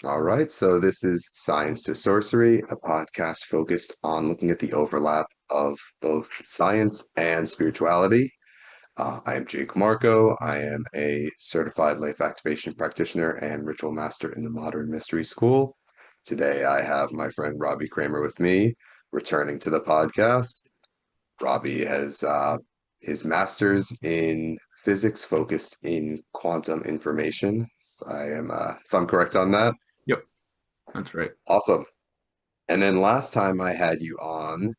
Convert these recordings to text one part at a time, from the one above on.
All right, so this is Science to Sorcery, a podcast focused on looking at the overlap of both science and spirituality. I am Jake Marco. I am a certified life activation practitioner and ritual master in the Modern Mystery School. Today, I have my friend Robby Kramer with me, returning to the podcast. Robby has his master's in physics focused in quantum information. If I'm correct on that. Yep, that's right. Awesome. And then last time I had you on,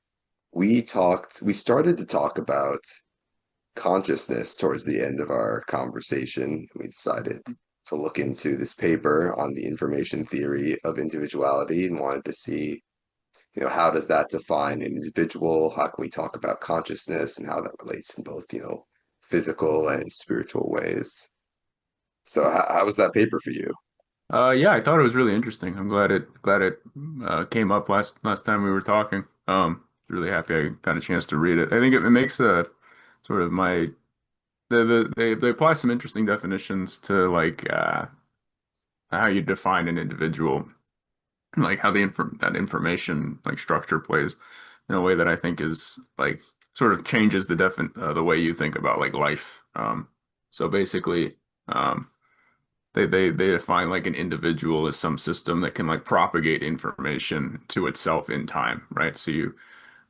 we started to talk about consciousness towards the end of our conversation. We decided to look into this paper on the information theory of individuality and wanted to see, how does that define an individual? How can we talk about consciousness and how that relates in both, physical and spiritual ways? So how was that paper for you? Yeah, I thought it was really interesting. I'm glad it came up last time we were talking. Really happy I got a chance to read it. I think it makes a sort of my they apply some interesting definitions to like how you define an individual, like how the information like structure plays in a way that I think is like sort of changes the way you think about like life. So basically. Um, they define like an individual as some system that can like propagate information to itself in time, right? So you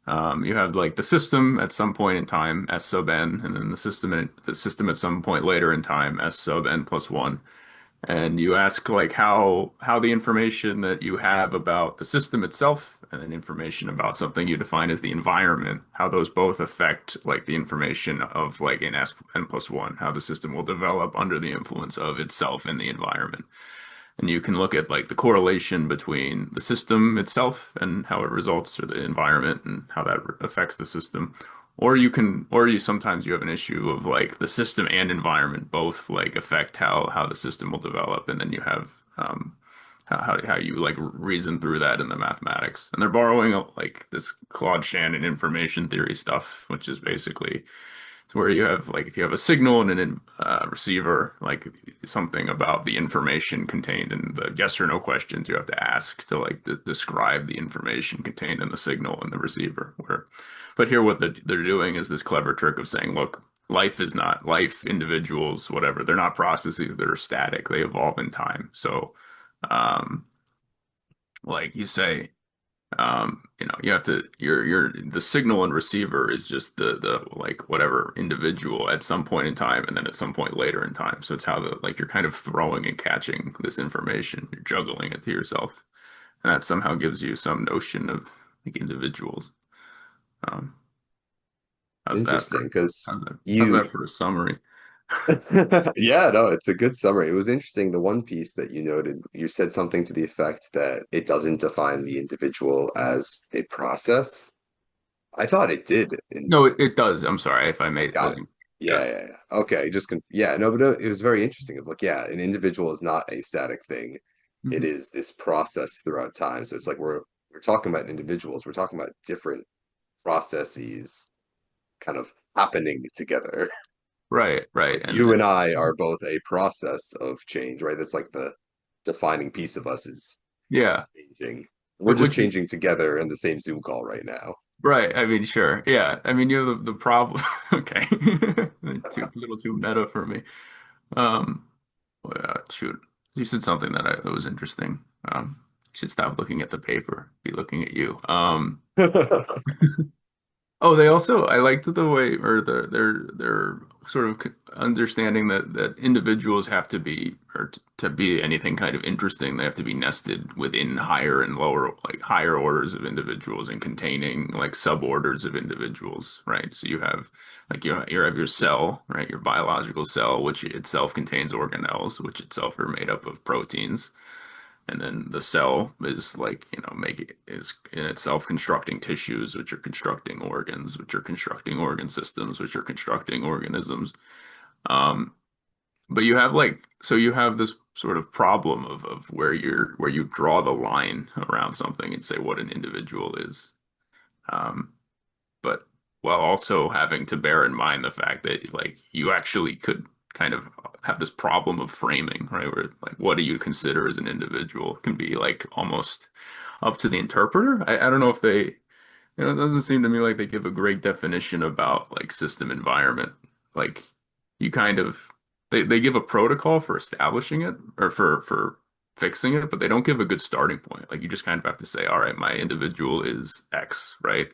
have like the system at some point in time S sub n, and then the system at some point later in time S sub n plus one. And you ask like how the information that you have about the system itself and then information about something you define as the environment, how those both affect like the information of like in n plus one, how the system will develop under the influence of itself and the environment. And you can look at like the correlation between the system itself and how it results, or the environment and how that affects the system. Or you sometimes you have an issue of like the system and environment both like affect how the system will develop, and then you have how you like reason through that in the mathematics. And they're borrowing like this Claude Shannon information theory stuff, which is basically where you have like if you have a signal and an receiver, like something about the information contained in the yes or no questions you have to ask to like describe the information contained in the signal and the receiver. But here what they're doing is this clever trick of saying, look, life is not life, individuals, whatever. They're not processes that are static. They evolve in time. So, um, like you say. You have to the signal and receiver is just the like whatever individual at some point in time and then at some point later in time. So it's how the like you're kind of throwing and catching this information. You're juggling it to yourself. And that somehow gives you some notion of like individuals. Um, how's that Interesting, for because how's you that for a summary? Yeah, no, it's a good summary. It was interesting. The one piece that you noted, you said something to the effect that it doesn't define the individual as a process. I thought it did. And No, it does. I'm sorry if I made got it. wasn't Yeah, yeah. yeah, yeah. Okay, yeah, no, but it was very interesting. Like, yeah, an individual is not a static thing. It Mhm. is this process throughout time. So it's like we're talking about individuals. We're talking about different processes kind of happening together. Right, right. Like And you and I are both a process of change, right? That's like the defining piece of us is yeah. changing. We're just Which changing together in the same Zoom call right now. Right. I mean, sure. Yeah. I mean, you have the problem. Okay. Too little too meta for me. Um, well, shoot. You said something that was interesting. You should stop looking at the paper, be looking at you. Oh, they also I liked the way or their sort of understanding that individuals have to be or to be anything kind of interesting, they have to be nested within higher and lower like higher orders of individuals and containing like suborders of individuals, right? So you have like you have your cell, right? Your biological cell, which itself contains organelles, which itself are made up of proteins. And then the cell is like, is in itself constructing tissues, which are constructing organs, which are constructing organ systems, which are constructing organisms. Um, but you have like, so you have this sort of problem of where you draw the line around something and say what an individual is. Um, but while also having to bear in mind the fact that like you actually kind of have this problem of framing, right? Where like, what do you consider as an individual can be like almost up to the interpreter. I don't know if they, it doesn't seem to me like they give a great definition about like system environment. Like you kind of, they give a protocol for establishing it or for fixing it, but they don't give a good starting point. Like you just kind of have to say, all right, my individual is X, right?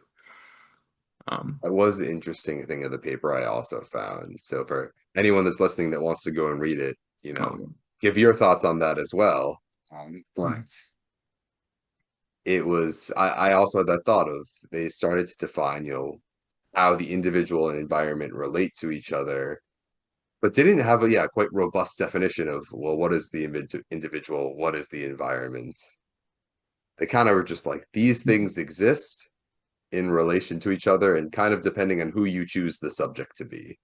Um, That was the interesting thing of the paper I also found. So for anyone that's listening that wants to go and read it, oh, give your thoughts on that as well. mhm, But I also had that thought of they started to define, how the individual and environment relate to each other, but didn't have a quite robust definition of, well, what is the individual, what is the environment? They kind of were just like these mhm, things exist in relation to each other and kind of depending on who you choose the subject to be.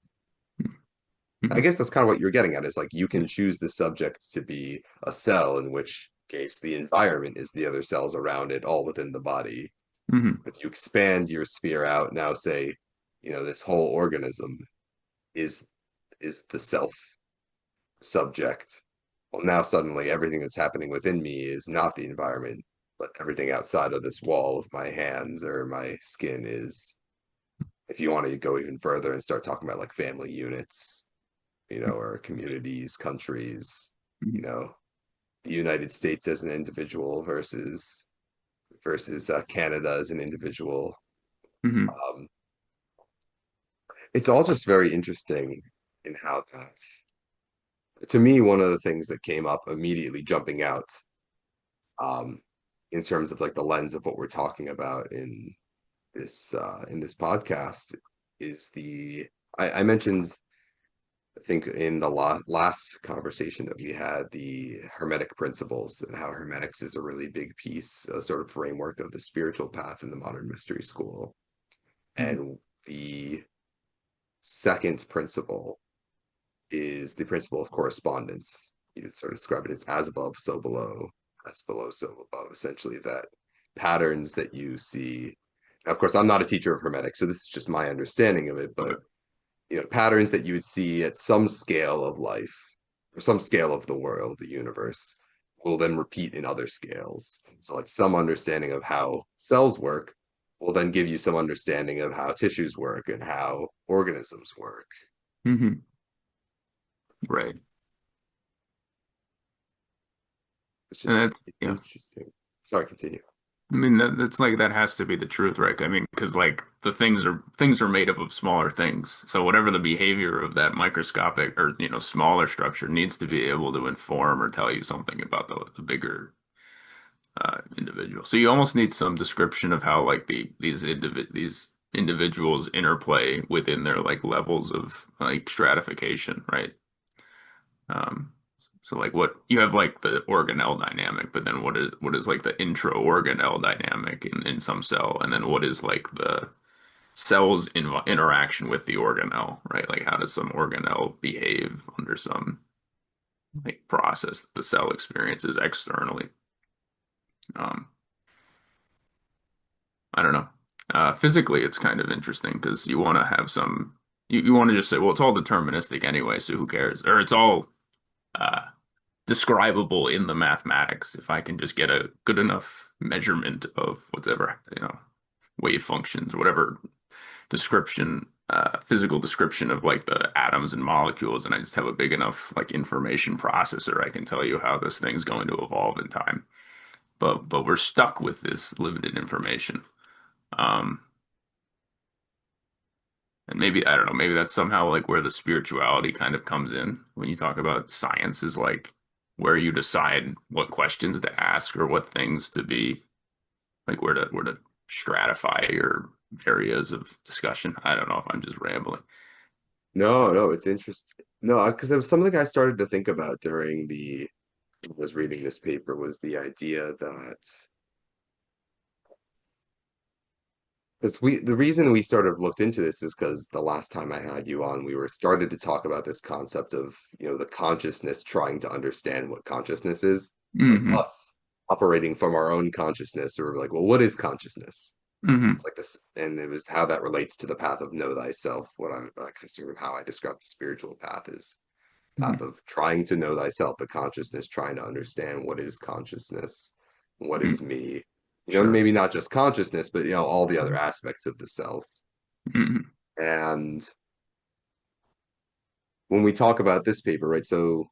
I mhm, guess that's kind of what you're getting at is like you can choose the subject to be a cell, in which case the environment is the other cells around it, all within the body. mhm, If you expand your sphere out, now say, this whole organism is the self subject. Well, now suddenly everything that's happening within me is not the environment, but everything outside of this wall of my hands or my skin is. If you want to go even further and start talking about like family units, or communities, countries, you mhm, know, the United States as an individual versus Canada as an individual. mhm, Um, it's all just very interesting in how that. To me, one of the things that came up immediately jumping out, um, in terms of like the lens of what we're talking about in this podcast, is I mentioned I think in the last conversation that we had, the Hermetic principles and how Hermetics is a really big piece, a sort of framework of the spiritual path in the modern mystery school. mhm, And the second principle is the principle of correspondence. You could sort of describe it as above, so below, as below, so above, essentially that patterns that you see. Now, of course, I'm not a teacher of Hermetics, so this is just my understanding of it, but okay. patterns that you would see at some scale of life or some scale of the world, the universe, will then repeat in other scales. So, like some understanding of how cells work will then give you some understanding of how tissues work and how organisms work. Mhm, right. It's And just that's, yeah. interesting. Sorry, continue. I mean that's like that has to be the truth, right? I mean, because like the things are made up of smaller things. So whatever the behavior of that microscopic or smaller structure needs to be able to inform or tell you something about the bigger individual. So you almost need some description of how like these individuals interplay within their like levels of like stratification, right? Um, so like what you have like the organelle dynamic, but then what is like the intra-organelle dynamic in some cell, and then what is like the cell's interaction with the organelle, right? Like how does some organelle behave under some like process that the cell experiences externally? Um, I don't know. Physically, it's kind of interesting because you want to have you want to just say, well, it's all deterministic anyway, so who cares? Or it's all uh, describable in the mathematics if I can just get a good enough measurement of whatever, wave functions or whatever description, physical description of like the atoms and molecules, and I just have a big enough like information processor, I can tell you how this thing's going to evolve in time. But we're stuck with this limited information. Um, and maybe, I don't know, maybe that's somehow like where the spirituality kind of comes in when you talk about science is like where you decide what questions to ask or what things to be like where to stratify your areas of discussion. I don't know if I'm just rambling. No, no, it's interesting. No, because it was something I started to think about during was reading this paper was the idea that because the reason we sort of looked into this is because the last time I had you on, we were started to talk about this concept of, the consciousness trying to understand what consciousness is, like Hmm. us operating from our own consciousness, or like, well, what is consciousness? Hmm. It's like this, and it was how that relates to the path of know thyself, what I like sort of how I describe the spiritual path is. path Mhm. of trying to know thyself, the consciousness, trying to understand what is consciousness, what is Mhm. me. Sure. Maybe not just consciousness, but all the other aspects of the self. Mhm. And when we talk about this paper, right? So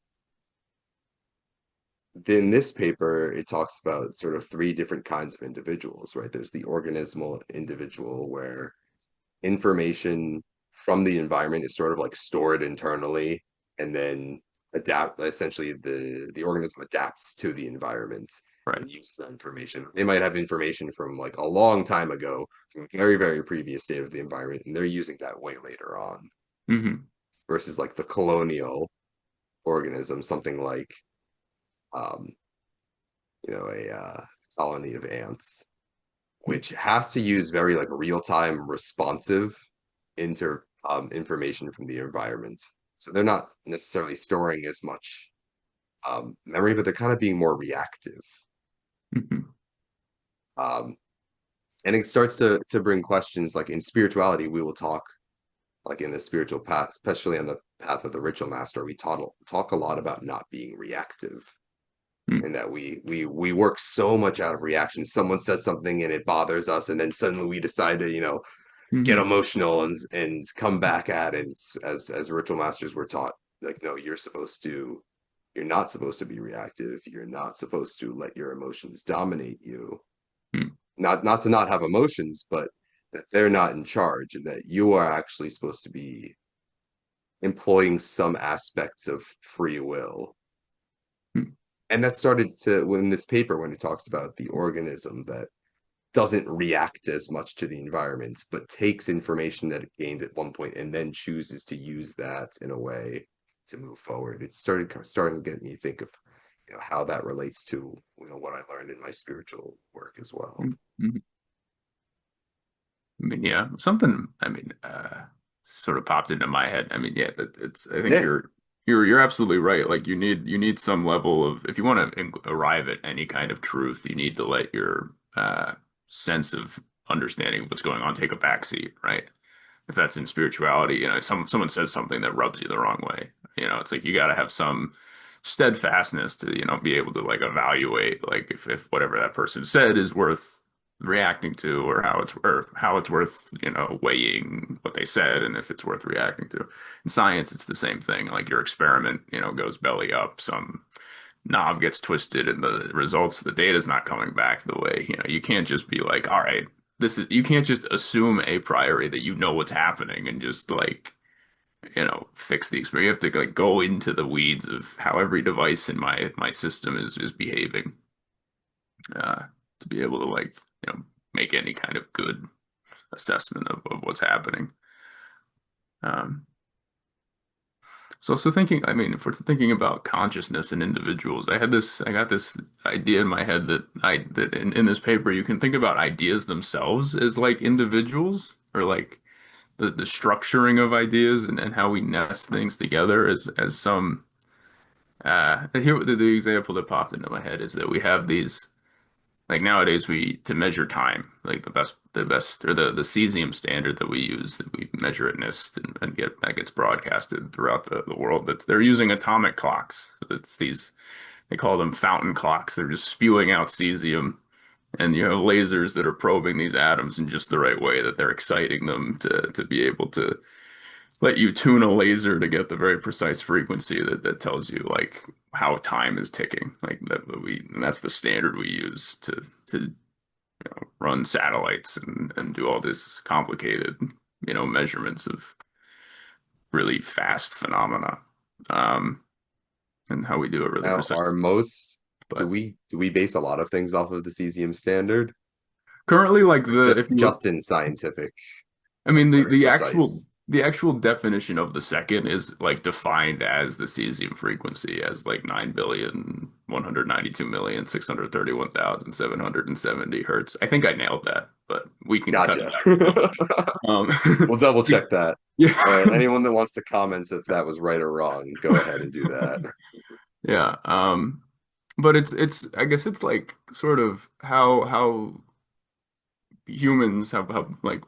in this paper, it talks about sort of three different kinds of individuals, right? There's the organismal individual where information from the environment is sort of like stored internally and then adapt essentially the organism adapts to the environment Right. and uses that information. They might have information from like a long time ago, from a very, very previous state of the environment, and they're using that way later on. Hmm. Versus like the colonial organism, something like um, a colony of ants, which has to use very like real-time responsive information from the environment. So they're not necessarily storing as much memory, but they're kind of being more reactive. Hmm. Um, and it starts to bring questions like in spirituality, we will talk like in the spiritual path, especially on the path of the ritual master, we talk a lot about not being reactive and that we work so much out of reaction. Someone says something and it bothers us, and then suddenly we decide to, get Hmm. emotional and come back at it. As ritual masters we're taught like no, you're not supposed to be reactive. You're not supposed to let your emotions dominate you. Not to not have emotions, but that they're not in charge and that you are actually supposed to be employing some aspects of free will. And that started to when this paper when it talks about the organism that doesn't react as much to the environment, but takes information that it gained at one point and then chooses to use that in a way to move forward. It starting to get me think of how that relates to what I learned in my spiritual work as well. Hmm. I mean, yeah, something. I mean, sort of popped into my head. I mean, yeah, that it's. I think Yeah, you're absolutely right. Like you need some level of if you want to arrive at any kind of truth, you need to let your sense of understanding what's going on take a backseat, right? If that's in spirituality, someone says something that rubs you the wrong way. It's like you got to have some steadfastness to, be able to like evaluate like if whatever that person said is worth reacting to or how it's worth, weighing what they said and if it's worth reacting to. In science, it's the same thing. Like your experiment, goes belly up, some knob gets twisted and the results, the data's not coming back the way, you can't just be like, all right, you can't just assume a priori that you know what's happening and just like, fix the experience. You have to like go into the weeds of how every device in my system is behaving, uh, to be able to like, make any kind of good assessment of what's happening. Um, so thinking, I mean, if we're thinking about consciousness and individuals, I got this idea in my head that in this paper, you can think about ideas themselves as like individuals or like the structuring of ideas and how we nest things together as some, here, the example that popped into my head is that we have these, like nowadays we to measure time, like the best or the cesium standard that we use that we measure at NIST and get that gets broadcasted throughout the world. That they're using atomic clocks. So it's these they call them fountain clocks. They're just spewing out cesium, and you have lasers that are probing these atoms in just the right way that they're exciting them to be able to let you tune a laser to get the very precise frequency that tells you like how time is ticking. Like and that's the standard we use to run satellites and do all this complicated, measurements of really fast phenomena. Um, and how we do it really now are precise. most But do we base a lot of things off of the cesium standard currently, like or the if you look, just in scientific, I like mean very the actual precise? the actual definition of the second is like defined as the cesium frequency as like 9,192,631,770 hertz. I think I nailed that, but we can cut it Gotcha. out. We'll double Yeah. check that. Yeah. Anyone that wants to comment if that was right or wrong, go ahead and do that. Yeah. But it's I guess it's like sort of how humans have like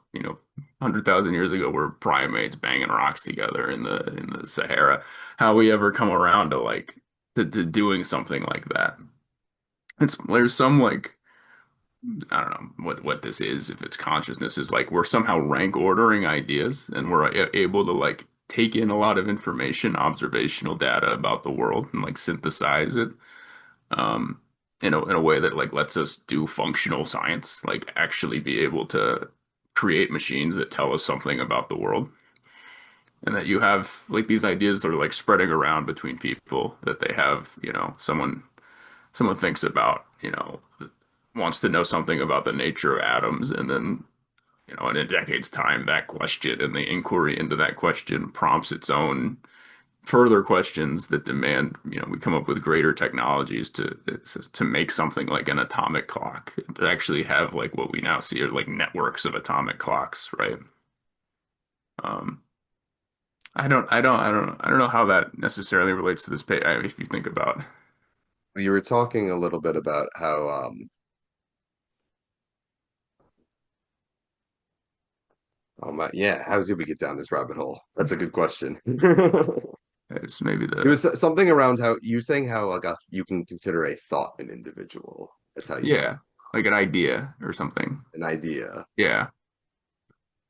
100,000 years ago were primates banging rocks together in the Sahara. how we ever come around to to doing something like that. There's some like I don't know what this is, if it's consciousness, is like we're somehow rank ordering ideas and we're able to like take in a lot of information, observational data about the world and like synthesize it um in a way that like lets us do functional science, like actually be able to create machines that tell us something about the world. And that you have like these ideas that are like spreading around between people that they have, someone thinks about, wants to know something about the nature of atoms, and then, in a decade's time, that question and the inquiry into that question prompts its own further questions that demand, we come up with greater technologies to make something like an atomic clock, to actually have like what we now see are like networks of atomic clocks, right? Um, I don't know how that necessarily relates to this page. If you think about, You were talking a little bit about how oh my, yeah, how did we get down this rabbit hole? That's a good question. it's maybe It the was something around how you were saying how like you can consider a thought an individual. That's how you yeah, like an idea or something. an idea. Yeah.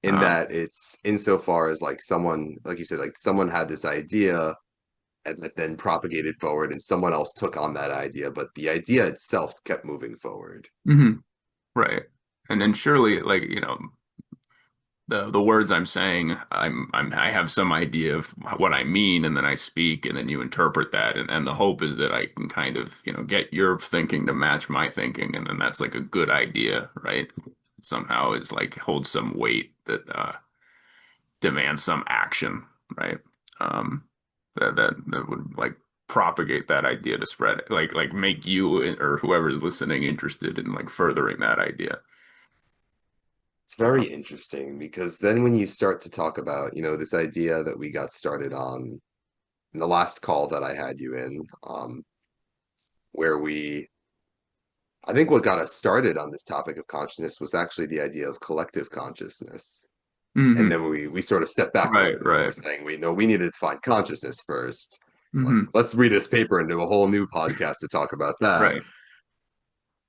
In Um, that it's insofar as like someone, like you said, like someone had this idea and that then propagated forward and someone else took on that idea, but the idea itself kept moving forward. mhm, right. And then surely, like, the words I'm saying, I have some idea of what I mean, and then I speak, and then you interpret that, and the hope is that I can kind of, get your thinking to match my thinking, and then that's like a good idea, right? Somehow is like holds some weight that demands some action, right? Um, that would like propagate that idea to spread it, like make you or whoever's listening interested in like furthering that idea. It's very interesting because then when you start to talk about, this idea that we got started on in the last call that I had you in, where I think what got us started on this topic of consciousness was actually the idea of collective consciousness. And Hmm. then we sort of stepped back a little Right, bit. We were right. saying we know we needed to define consciousness first. Like, Hmm. let's read this paper and do a whole new podcast to talk about that. Right.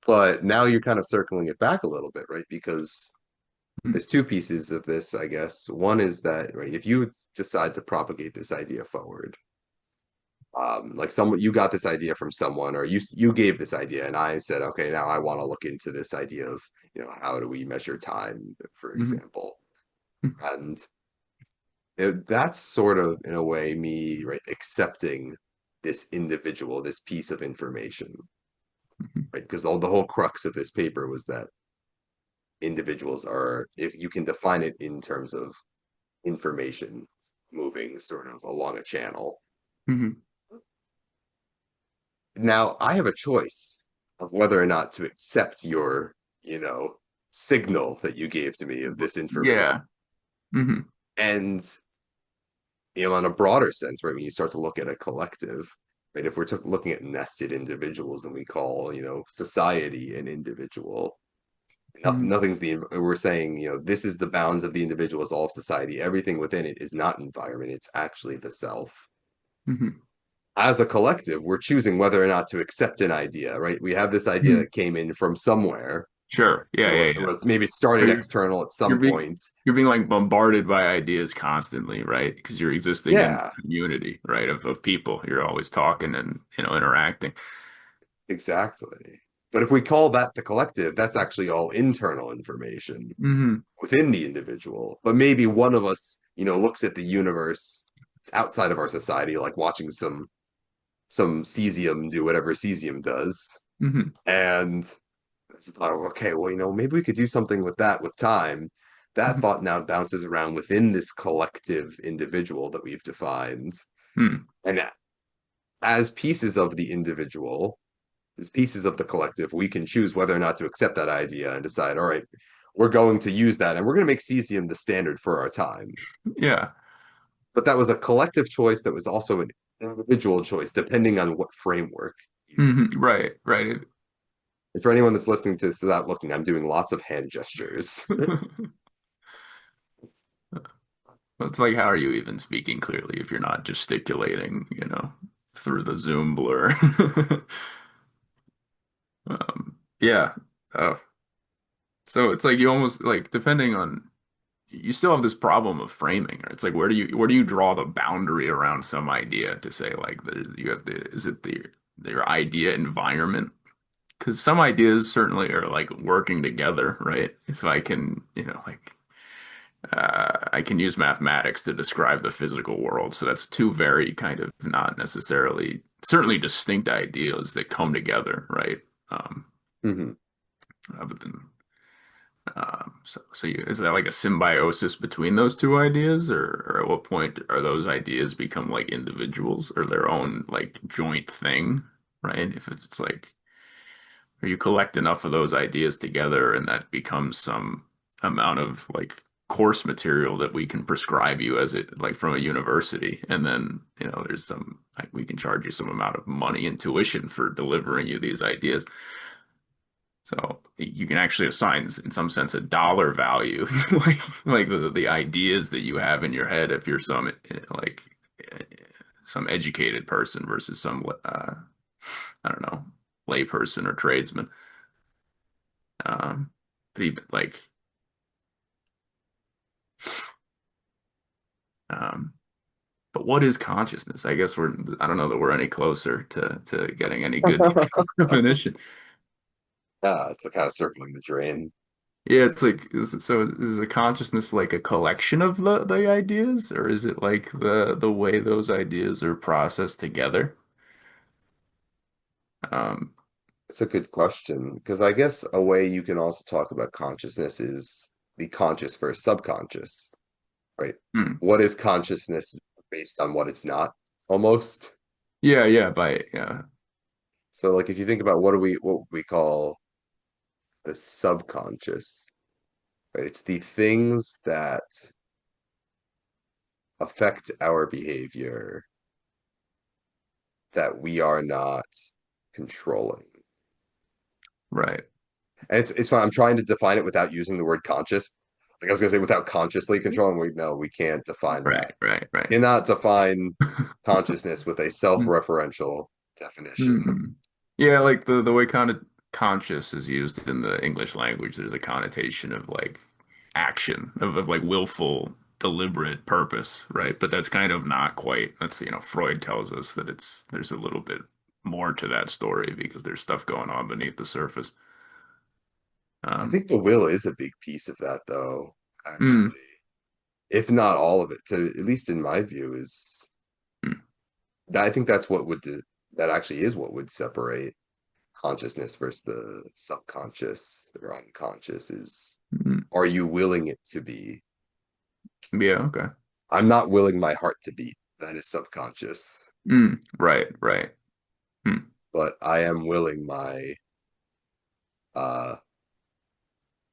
But now you're kind of circling it back a little bit, right? Because Mm-hmm. there's two pieces of this, I guess. One is that, right, if you decide to propagate this idea forward, like someone you got this idea from someone, or you gave this idea, and I said, okay, now I want to look into this idea of, how do we measure time, for example, and that's sort of in a way me, right, accepting this individual, this piece of information, right? Because all the whole crux of this paper was that individuals are, if you can define it in terms of information moving sort of along a channel. Hmm. Now I have a choice of whether or not to accept your, you know, signal that you gave to me of this information. Yeah. Hmm. And, on a broader sense, right, when you start to look at a collective, right, if we're looking at nested individuals and we call, society an individual, Hmm. nothing's we're saying, this is the bounds of the individual as all of society. Everything within it is not environment, it's actually the self. Hmm. As a collective, we're choosing whether or not to accept an idea, right? We have this idea Hmm. that came in from somewhere. Sure. Yeah, yeah, It yeah. was maybe it started You're, external at you're some being point. you're being like bombarded by ideas constantly, right? Because you're existing in Yeah, community, right? Of people. You're always talking and, interacting. exactly. But if we call that the collective, that's actually all internal information Hmm. within the individual. But maybe one of us, looks at the universe, it's outside of our society, like watching some cesium do whatever cesium does. Hmm. And I thought, okay, well, maybe we could do something with that with time. That Hmm. thought now bounces around within this collective individual that we've defined. Hmm. And as pieces of the individual, as pieces of the collective, we can choose whether or not to accept that idea and decide, all right, we're going to use that and we're going to make cesium the standard for our time. Yeah. But that was a collective choice that was also an individual choice, depending on what framework you. Hmm. Right, right. And for anyone that's listening to this without looking, I'm doing lots of hand gestures. It's like, how are you even speaking clearly if you're not gesticulating, through the Zoom blur? Yeah. Uh, so it's like you almost like depending on you still have this problem of framing. Right? It's like where do you draw the boundary around some idea to say like you have the is it the your idea environment? Because some ideas certainly are like working together, right? If I can, like I can use mathematics to describe the physical world. So that's two very kind of not necessarily certainly distinct ideas that come together, right? Um, Hmm. but then, is that like a symbiosis between those two ideas, or at what point are those ideas become like individuals or their own like joint thing, right? If it's like or you collect enough of those ideas together and that becomes some amount of like course material that we can prescribe you as it like from a university and then there's some like we can charge you some amount of money and tuition for delivering you these ideas so you can actually assign in some sense a dollar value like the ideas that you have in your head if you're some like some educated person versus some I don't know layperson or tradesman. Um, but even like, um, but what is consciousness? I guess I don't know that we're any closer to getting any good definition. It's a kind of circling the drain. Yeah, it's like, is a consciousness like a collection of the ideas, or is it like the way those ideas are processed together? Um, It's a good question because I guess a way you can also talk about consciousness is the conscious versus subconscious, right? hmm. What is consciousness based on what it's not, almost? Yeah, yeah, yeah, So, like, if you think about what we call the subconscious, right? It's the things that affect our behavior that we are not controlling. right, And it's fine. I'm trying to define it without using the word conscious. Like I was gonna say without consciously controlling. We no, we can't define that. right. Cannot define consciousness with a self-referential definition. Hmm. Yeah, like the way conscious is used in the English language, there's a connotation of like action, of like willful, deliberate purpose, right? But that's kind of not quite. That's, Freud tells us that there's a little bit more to that story because there's stuff going on beneath the surface. I Um, think the will is a big piece of that, though, mm, actually. If not all of it, to at least in my view, is mm, I think that's what would that actually is what would separate consciousness versus the subconscious or unconscious is mm. are you willing it to be? Yeah, okay. I'm not willing my heart to beat. That is subconscious. Right, right. Mm, But I am willing my uh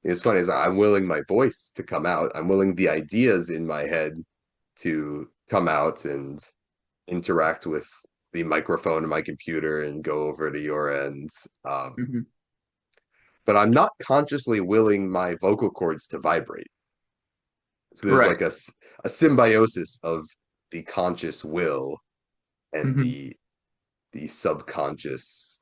it's funny is I'm willing my voice to come out. I'm willing the ideas in my head to come out and interact with the microphone in my computer and go over to your end. mhm. But I'm not consciously willing my vocal cords to vibrate. So there's Right. like a symbiosis of the conscious will and Mhm. the subconscious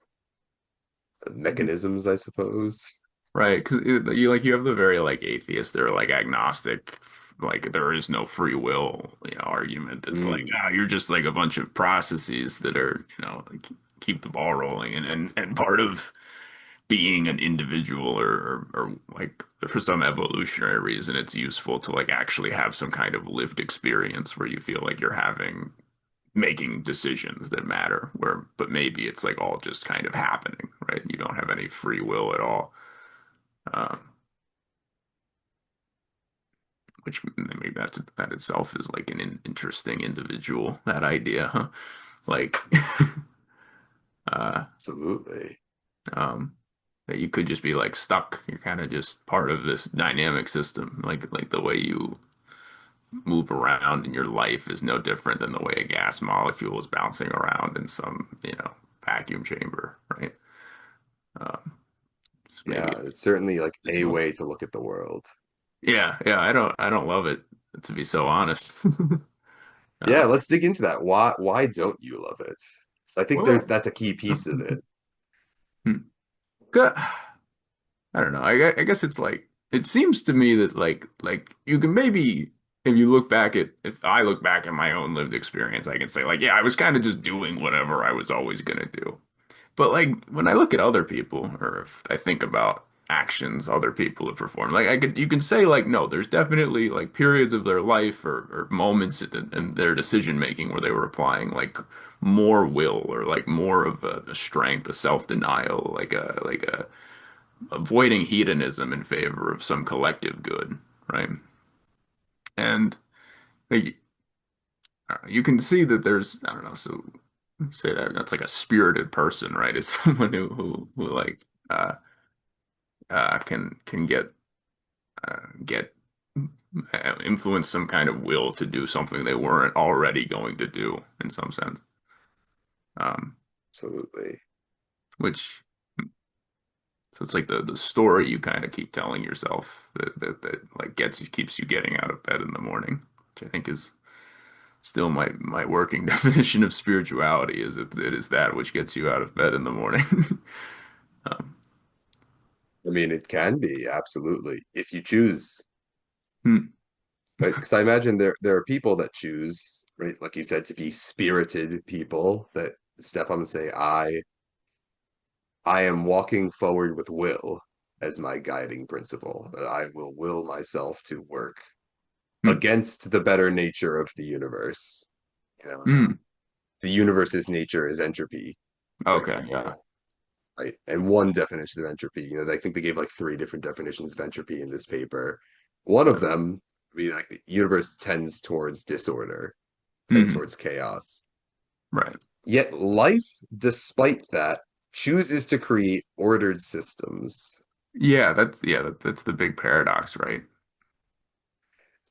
mechanisms, I suppose. Right, because you have the very like atheist, they're like agnostic, like there is no free will, argument that's like, Mm. you're just like a bunch of processes that are, like, keep the ball rolling, and part of being an individual or like for some evolutionary reason, it's useful to like actually have some kind of lived experience where you feel like you're making decisions that matter, but maybe it's like all just kind of happening, right? You don't have any free will at all. Um, which maybe that itself is like an interesting individual, that idea, huh? Like, uh, Absolutely. um, that you could just be like stuck. You're kind of just part of this dynamic system. Like the way you move around in your life is no different than the way a gas molecule is bouncing around in some, vacuum chamber, right? Um, just maybe, Yeah, it's certainly like a individual. way to look at the world. Yeah, yeah. I don't love it. to be so honest. Yeah, Uh, let's dig into that. Why don't you love it? So I think well, that's a key piece of it. hmm. Good. I don't know. I guess it's like it seems to me that like you can maybe if you look back at if I look back at my own lived experience, I can say like, yeah, I was kind of just doing whatever I was always gonna do. But like when I look at other people, or if I think about actions other people have performed, like I could you can say like no, there's definitely like periods of their life or moments in their decision making where they were applying like more will or like more of a strength, a self-denial, like a avoiding hedonism in favor of some collective good, right? And like you can see that there's I don't know, so say that that's like a spirited person, right? Is someone who like can get influence some kind of will to do something they weren't already going to do in some sense. Um, Absolutely. which so it's like the story you kind of keep telling yourself that like gets keeps you getting out of bed in the morning, which I think is still my working definition of spirituality is it is that which gets you out of bed in the morning. Um, I mean, it can be absolutely if you choose, hmm, right? Because I imagine there are people that choose, right, like you said, to be spirited people that step up and say, I am walking forward with will as my guiding principle, that I will myself to work hmm, against the better nature of the universe. You know, hmm. the universe's nature is entropy, for Okay, yeah. example, right? And one definition of entropy, I think they gave like three different definitions of entropy in this paper. One of them would be like the universe tends towards disorder, tends Hmm. towards chaos. Right. Yet life, despite that, chooses to create ordered systems, That's the big paradox, right?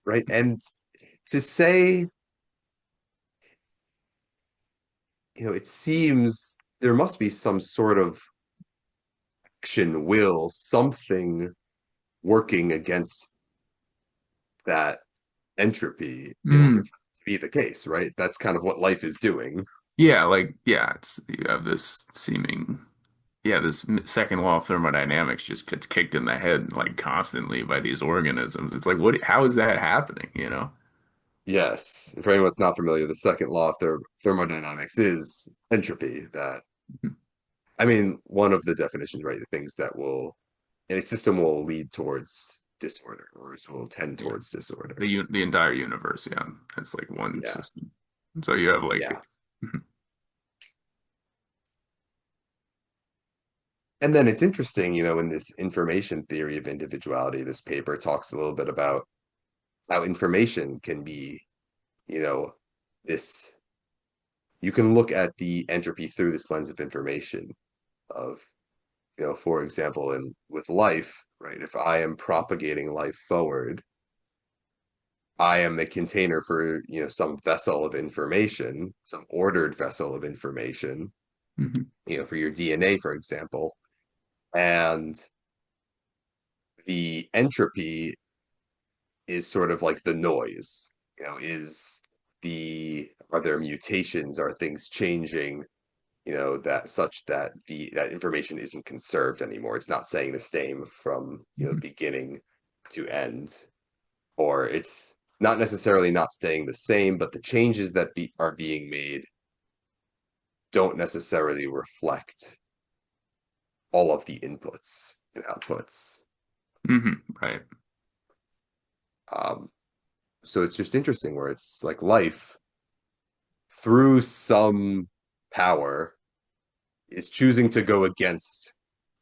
right? And to say, it seems there must be some sort of action, will, something working against that entropy in order Mm. for it to be the case, right? That's kind of what life is doing. Yeah, like yeah, it's you have this seeming yeah, this second law of thermodynamics just gets kicked in the head like constantly by these organisms. It's like what how is that happening, you know? Yes. For anyone that's not familiar, the second law of thermodynamics is entropy. I mean, one of the definitions, right? The things that will, in a system will lead towards disorder or will tend Yeah. towards disorder. The entire universe, yeah. It's like one Yeah. system. So you have like Yeah. And then it's interesting, in this information theory of individuality, this paper talks a little bit about how information can be, you know, this, you can look at the entropy through this lens of information of, for example, in with life, right? If I am propagating life forward, I am the container for, some vessel of information, some ordered vessel of information, Mhm. for your DNA, for example. And the entropy is sort of like the noise, are there mutations, are things changing, that such that that information isn't conserved anymore. It's not saying the same from, Mhm. beginning to end, or it's not necessarily not staying the same, but the changes that are being made don't necessarily reflect all of the inputs and outputs. Right. Um, so it's just interesting where it's like life through some power is choosing to go against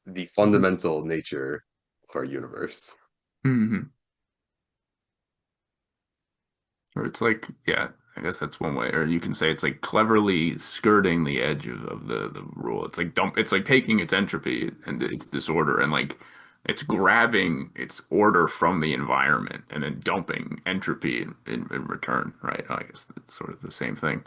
the Mhm. fundamental nature of our universe. Mhm. Or it's like, yeah, I guess that's one way. Or you can say it's like cleverly skirting the edge of the rule. It's like it's like taking its entropy and its disorder and like it's grabbing its order from the environment and then dumping entropy in return, right? I guess it's sort of the same thing.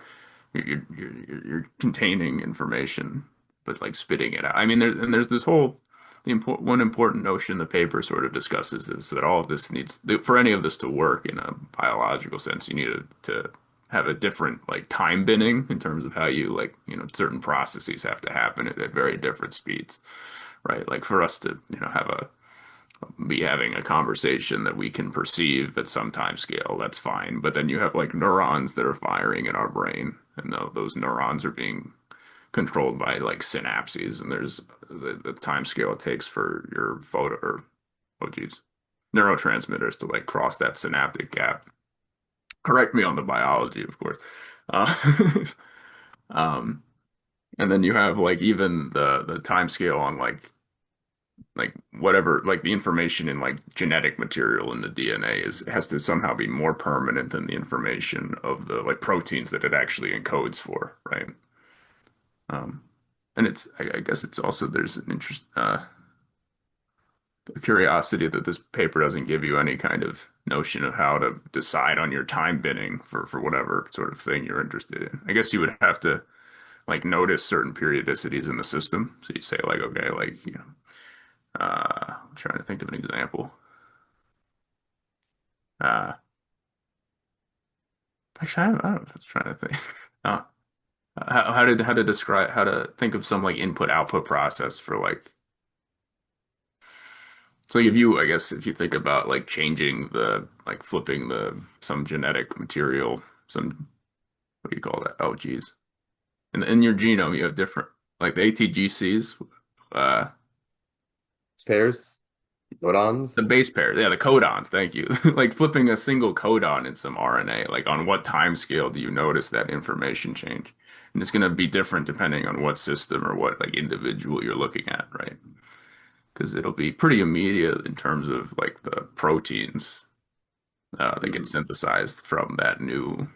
You're containing information, but like spitting it out. I mean, there's this whole one important notion the paper sort of discusses is that all of this needs, for any of this to work in a biological sense, you need to have a different like time binning in terms of how you like, certain processes have to happen at very different speeds, right? Like for us to, have a be having a conversation that we can perceive at some time scale, that's fine. But then you have like neurons that are firing in our brain, and those neurons are being controlled by like synapses, and there's the time scale it takes for your photo or oh geez, neurotransmitters to like cross that synaptic gap. Correct me on the biology, of course. Uh, um, and then you have like even the time scale on like whatever like the information in like genetic material in the DNA is has to somehow be more permanent than the information of the like proteins that it actually encodes for, right? Um, and I guess it's also there's an interest a curiosity that this paper doesn't give you any kind of notion of how to decide on your time binning for whatever sort of thing you're interested in. I guess you would have to like notice certain periodicities in the system. So you say like, okay, like, I'm trying to think of an example. Uh, Actually, I don't know. I was trying to think. How to describe how to think of some like input output process for like so if you I guess if you think about like changing the like flipping the some genetic material some what do you call that? Oh geez. In your genome you have different like the ATGCs uh Pairs, the codons. base pairs, yeah, the codons, thank you. Like flipping a single codon in some RNA, like on what time scale do you notice that information change? And it's going to be different depending on what system or what like individual you're looking at, right? Because it'll be pretty immediate in terms of like the proteins that get Hmm. synthesized from that new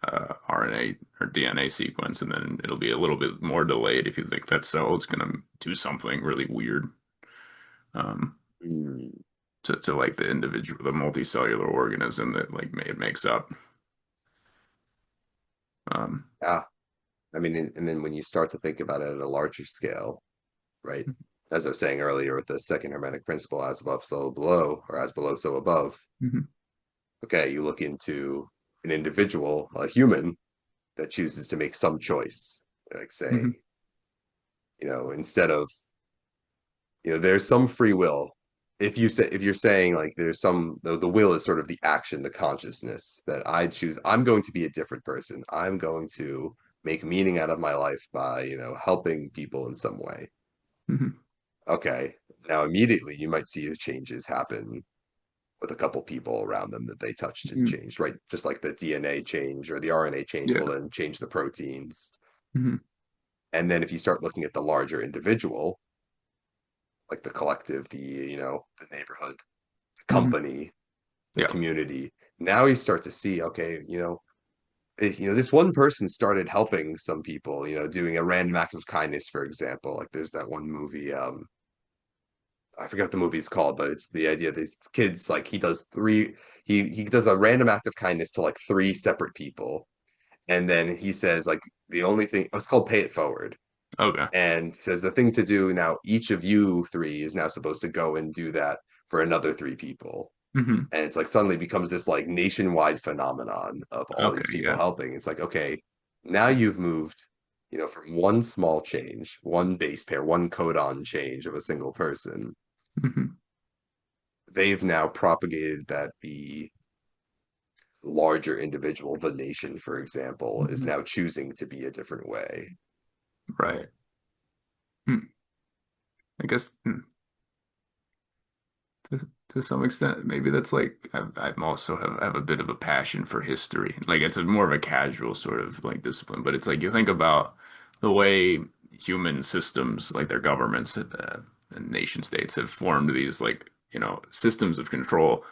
RNA or DNA sequence, and then it'll be a little bit more delayed if you think that cell is going to do something really weird. Um, Hmm. to like the individual, the multicellular organism that like it makes up. Um, Yeah. I mean, and then when you start to think about it at a larger scale, right? As I was saying earlier with the second hermetic principle, as above, so below, or as below, so above. mhm, Okay, you look into an individual, a human, that chooses to make some choice. Like mhm, say, instead of, there's some free will. If you're saying like there's the will is sort of the action, the consciousness that I choose, I'm going to be a different person. I'm going to make meaning out of my life by, helping people in some way. mhm, Okay. Now immediately you might see the changes happen with a couple people around them that they touched and mhm. changed, right? Just like the DNA change or the RNA change will Yeah. then change the proteins. Mhm, And then if you start looking at the larger individual, like the collective, the neighborhood, the mhm. company, the Yeah. community, now you start to see, okay, this one person started helping some people, doing a random act of kindness, for example. Like there's that one movie, I forgot what the movie's called, but it's the idea these kids like he does a random act of kindness to like three separate people, and then he says like the only thing it's called Pay It Forward, Okay. and he says the thing to do now, each of you three is now supposed to go and do that for another three people, Mhm. and it's like suddenly becomes this like nationwide phenomenon of all these Okay. people Yeah. helping. It's like okay, now you've moved. From one small change, one base pair, one codon change of a single person, Mhm, they've now propagated that the larger individual, the nation, for example, is mhm. now choosing to be a different way. Right. Hmm. I guess to some extent, maybe that's like I'm also have a bit of a passion for history. Like it's a more of a casual sort of like discipline, but it's like you think about the way human systems, like their governments and nation states, have formed these like systems of control,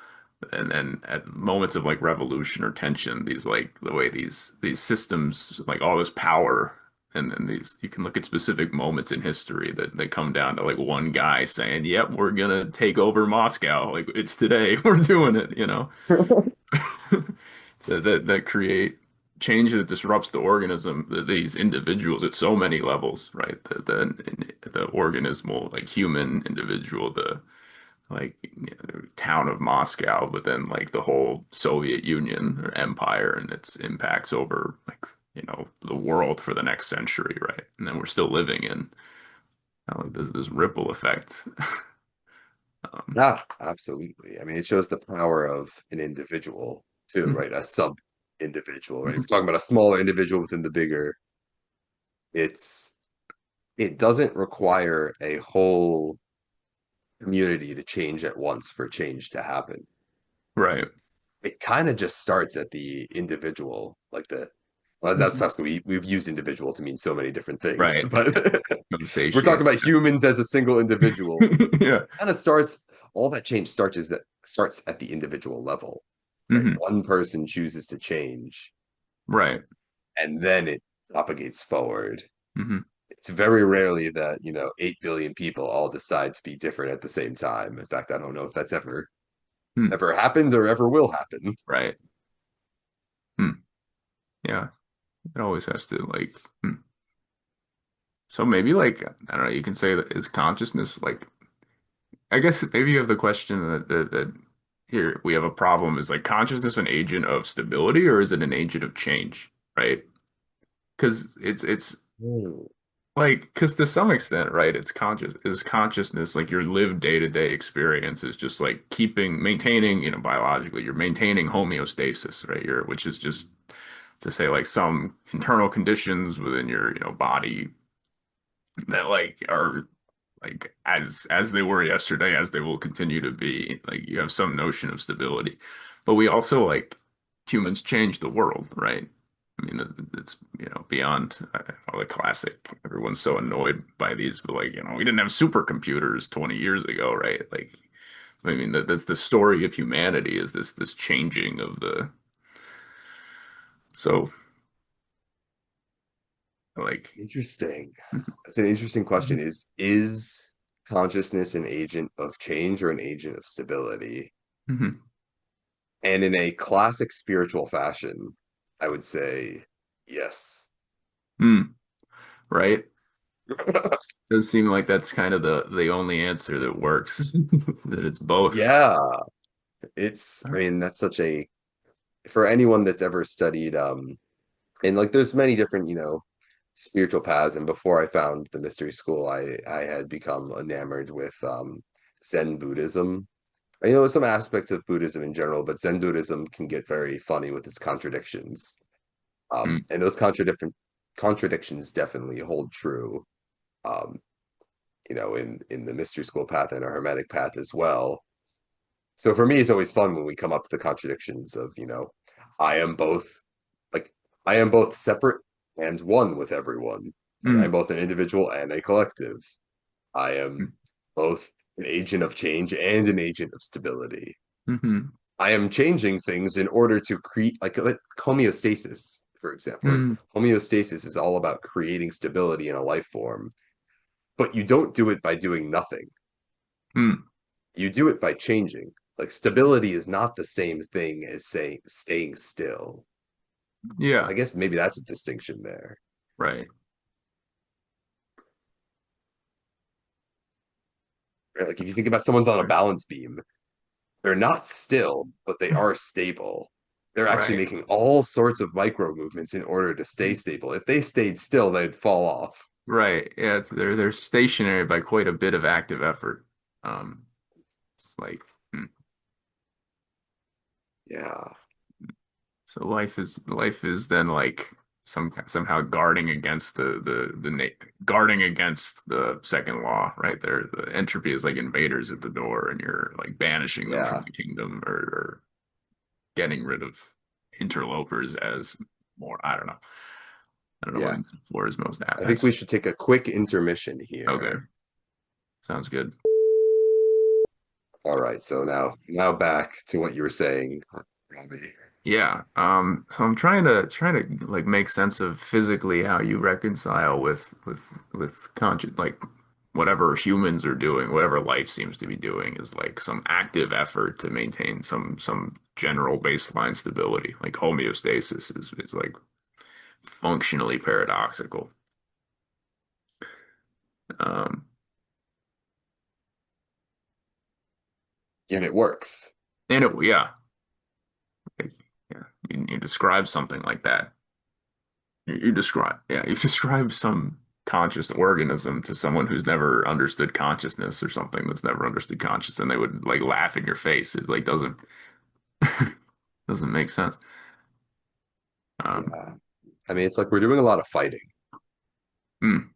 and then at moments of like revolution or tension, these like the way these systems like all this power. And then these, you can look at specific moments in history that they come down to like one guy saying, "Yep, we're gonna take over Moscow. Like it's today. We're doing it." That create change that disrupts the organism, these individuals at so many levels, right? The organismal, like human individual, the like the town of Moscow, but then like the whole Soviet Union or empire and its impacts over like the world for the next century, right? And then we're still living in like this ripple effect. Um, Yeah, absolutely. I mean, it shows the power of an individual too, right? A sub individual, right? If mhm. we're talking about a smaller individual within the bigger, it's it doesn't require a whole community to change at once for change to happen. Right. It kind of just starts at the individual, like the well, that's Mhm. how we've used individual to mean so many different things, Right. but I'm we're talking satiated. about humans as a single individual. Yeah. Kind of starts all that change starts at the individual level, right? Hmm. One person chooses to change, Right. and then it propagates forward. Hmm. It's very rarely that, 8 billion people all decide to be different at the same time. In fact, I don't know if that's Hmm. ever happened or ever will happen. Right. Hmm. Yeah. It always has to like. Hmm. So maybe like I don't know. You can say that is consciousness like. I guess maybe you have the question that here we have a problem. Is like consciousness an agent of stability or is it an agent of change? Right? Because it's Hmm. like because to some extent, right? It's consciousness like your lived day-to-day experience is just like maintaining, biologically, you're maintaining homeostasis, right? Which is just to say like some internal conditions within your, body that like are like as they were yesterday, as they will continue to be. Like you have some notion of stability. But we also like humans change the world, right? I mean, it's beyond all the classic. Everyone's so annoyed by these, but like we didn't have supercomputers 20 years ago, right? Like, I mean, that's the story of humanity is this changing of the so like. Interesting. That's an interesting question. Is consciousness an agent of change or an agent of stability? Mhm. And in a classic spiritual fashion, I would say yes. Hmm. Right? Does seem like that's kind of the only answer that works, that it's both. Yeah, I mean, that's such a, for anyone that's ever studied, and like there's many different, spiritual paths. And before I found the mystery school, I had become enamored with Zen Buddhism. I know some aspects of Buddhism in general, but Zen Buddhism can get very funny with its contradictions. Mm, And those contradictions definitely hold true. Um, in the mystery school path and a hermetic path as well. So for me, it's always fun when we come up to the contradictions of, I am both like I am both separate and one with everyone. Like I'm mm, both an individual and a collective. I am both an agent of change and an agent of stability. mm, I am changing things in order to create like homeostasis, for example, right? mm, Homeostasis is all about creating stability in a life form, but you don't do it by doing nothing. mm. You do it by changing. Like stability is not the same thing as saying staying still. So Yeah, I guess maybe that's a distinction there. right. Right? Like if you think about someone's on a balance beam, they're not still, but they are stable. They're actually Right. making all sorts of micro movements in order to stay stable. If they stayed still, they'd fall off. Right. Yeah, they're stationary by quite a bit of active effort. Um, it's like Yeah. so life is then like somehow guarding against guarding against the second law, right? There, the entropy is like invaders at the door, and you're like banishing them from Yeah. the kingdom or getting rid of interlopers as more. I don't know what Yeah. metaphor is most apt. I think That's we should take a quick intermission okay. here. Sounds good. All right. So now back to what you were saying, Robbie. Yeah. So I'm trying to like make sense of physically how you reconcile with conscious like whatever humans are doing, whatever life seems to be doing is like some active effort to maintain some general baseline stability. Like homeostasis is like functionally paradoxical. Um, And it works. and yeah, like, yeah, you describe something like that. You describe some conscious organism to someone who's never understood consciousness or something that's never understood consciousness, and they would like laugh in your face. It like doesn't make sense. Um, Yeah. I mean, it's like we're doing a lot of fighting, mm,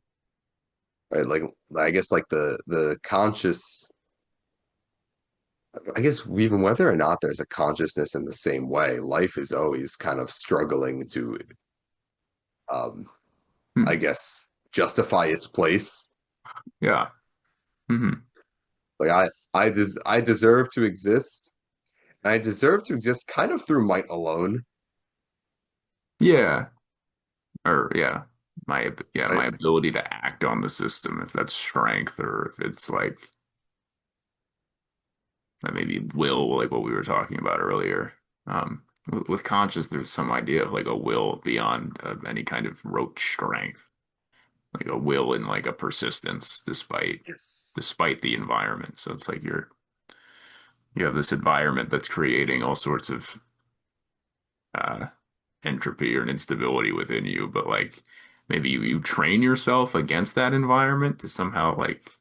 right? Like I guess like the conscious I guess even whether or not there's a consciousness in the same way, life is always kind of struggling to um I mm, guess justify its place. yeah. Hmm. Like I deserve to exist. And I deserve to exist kind of through might alone, Yeah. Or my right? ability to act on the system, if that's strength or if it's like maybe will, like what we were talking about earlier. With conscious, there's some idea of like a will beyond any kind of rote strength, like a will and like a persistence Yes. despite the environment. So it's like you have this environment that's creating all sorts of uh, entropy or an instability within you, but like maybe you train yourself against that environment to somehow like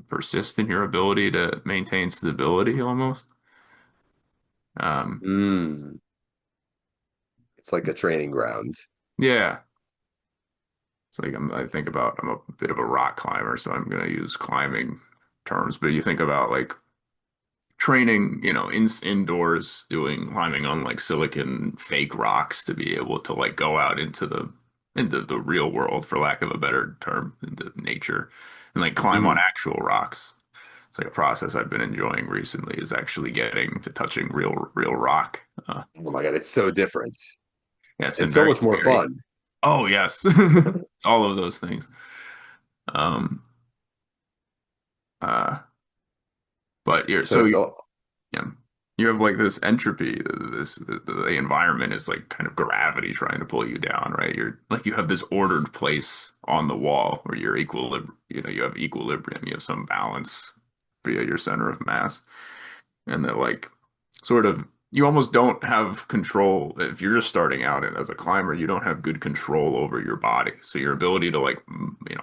persist in your ability to maintain stability almost. Um, Mm. It's like a training ground. yeah. It's like I'm a bit of a rock climber, so I'm gonna use climbing terms. But you think about like training, indoors doing climbing on like silicon fake rocks to be able to like go out into the real world, for lack of a better term, into nature, and like climb on Mhm. actual rocks. It's like a process I've been enjoying recently is actually getting to touching real rock. Oh my God, it's so different Yes, and and so very much more very. fun. Oh yes, all of those things. Um, uh, but you're So so it's all Yeah. You have like this entropy, the environment is like kind of gravity trying to pull you down, right? You're like you have this ordered place on the wall where you're you have equilibrium, you have some balance via your center of mass. And that like sort of you almost don't have control if you're just starting out as a climber, you don't have good control over your body. So your ability to like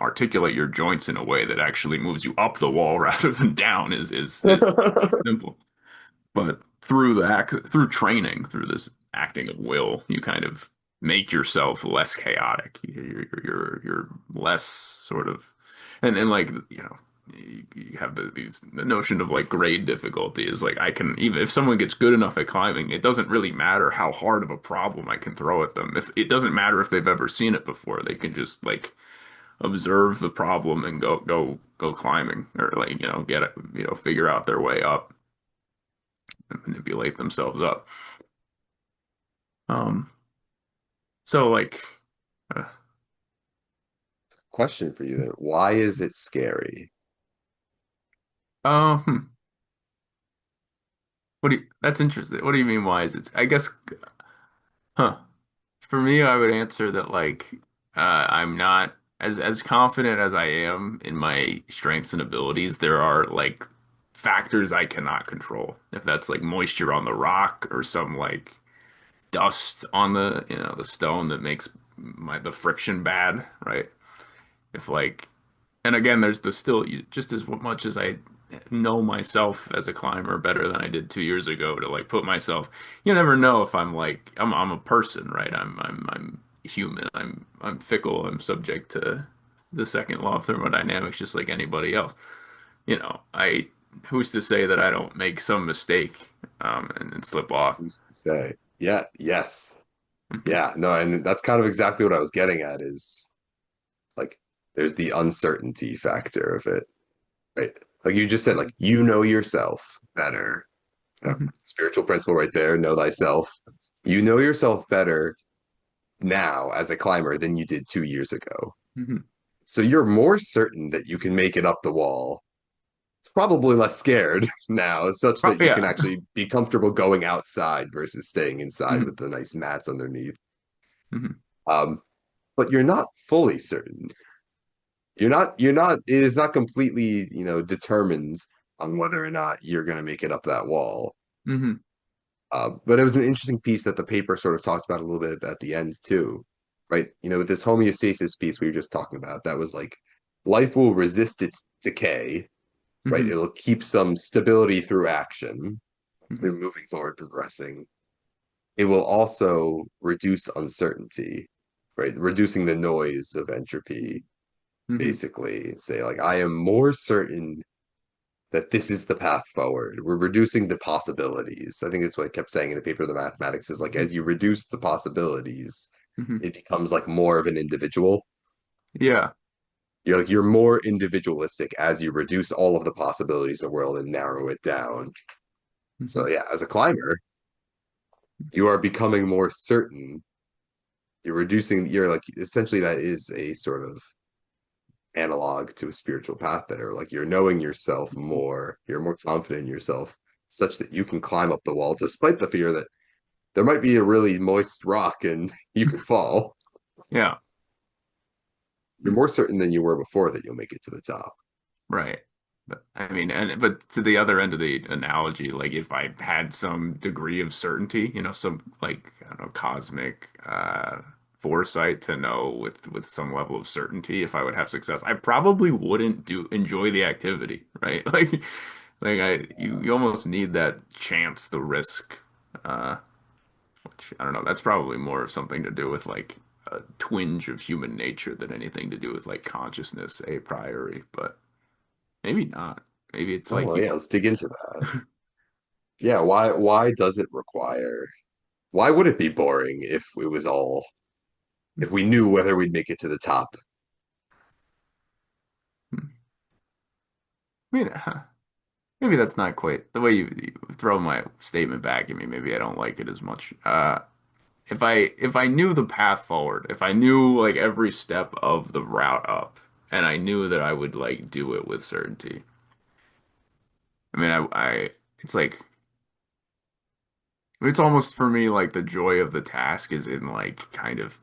articulate your joints in a way that actually moves you up the wall rather than down is simple. But through training, through this acting of will, you kind of make yourself less chaotic. You're less sort of, and like you have the notion of like grade difficulty is like I can even if someone gets good enough at climbing, it doesn't really matter how hard of a problem I can throw at them. If it doesn't matter if they've ever seen it before, they can just like observe the problem and go climbing or like get it figure out their way up and manipulate themselves up. Um, so like, uh, question for you then. Why is it scary? uh, hmm, that's interesting. What do you mean? Why is it? I guess, huh? For me, I would answer that like, I'm not as confident as I am in my strengths and abilities. There are like factors I cannot control. If that's like moisture on the rock or some like dust on the stone that makes the friction bad, right? If like And again, there's the still just as much as I know myself as a climber better than I did 2 years ago to like put myself. You never know if I'm a person, right? I'm human. I'm fickle. I'm subject to the second law of thermodynamics, just like anybody else. I who's to say that I don't make some mistake and slip off? Who's to say? Yeah, yes. Hmm. Yeah, no, and that's kind of exactly what I was getting at is like there's the uncertainty factor of it, right? Like you just said, like you know yourself better. Hmm. Spiritual principle right there, know thyself. You know yourself better now as a climber than you did 2 years ago. Hmm. So you're more certain that you can make it up the wall. Probably less scared now, such that you can Yeah. actually be comfortable going outside versus staying inside Hmm. with the nice mats underneath. Hmm. Um, but you're not fully certain. It is not completely, determined on whether or not you're going to make it up that wall. Hmm. But it was an interesting piece that the paper sort of talked about a little bit at the end too, right? With this homeostasis piece we were just talking about, that was like life will resist its decay, right? Hmm. It'll keep some stability through action, Hmm. through moving forward, progressing. It will also reduce uncertainty, right? Reducing the noise of entropy, Hmm. basically. Say, like, I am more certain that this is the path forward. We're reducing the possibilities. I think it's what I kept saying in the paper, the mathematics is like, Hmm. as you reduce the possibilities, Hmm. it becomes like more of an individual. Yeah. You're more individualistic as you reduce all of the possibilities of the world and narrow it down. So Hmm. yeah, as a climber, you are becoming more certain. You're like essentially that is a sort of analog to a spiritual path there. Like you're knowing yourself more, you're more confident in yourself, such that you can climb up the wall despite the fear that there might be a really moist rock and you could fall. Yeah. You're more certain than you were before that you'll make it to the top. Right. But I mean, and but to the other end of the analogy, like if I had some degree of certainty, some like I don't know, cosmic foresight to know with some level of certainty if I would have success, I probably wouldn't do enjoy the activity, right? You almost need that chance, the risk. Which I don't know, that's probably more of something to do with like a twinge of human nature than anything to do with like consciousness a priori, but. Maybe not. Maybe it's Oh like well, you. yeah, let's dig into that. Yeah, why does it require why would it be boring if we knew whether we'd make it to the top? I mean, maybe that's not quite the way you throw my statement back at me. Maybe I don't like it as much. If I knew the path forward, if I knew like every step of the route up, and I knew that I would like do it with certainty. I mean, it's like it's almost for me like the joy of the task is in like kind of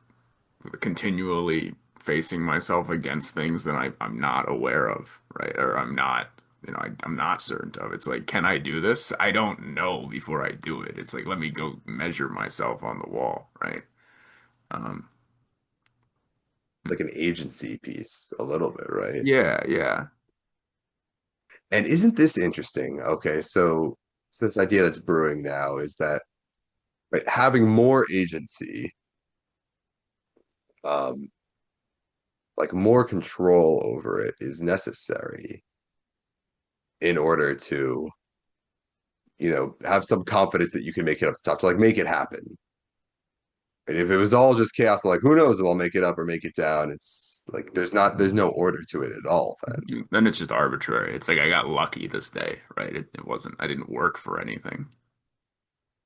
continually facing myself against things that I'm not aware of, right? Or I'm not, I'm not certain of. It's like, can I do this? I don't know before I do it. It's like, let me go measure myself on the wall, right? Um, Like an agency piece, a little bit, right? yeah, yeah. And isn't this interesting? Okay, so this idea that's brewing now is that right, having more agency, um, like more control over it is necessary in order to, have some confidence that you can make it up to top, to like make it happen. And if it was all just chaos, like who knows if I'll make it up or make it down, it's like there's no order to it at all then. Then it's just arbitrary. It's like I got lucky this day, right? It wasn't, I didn't work for anything.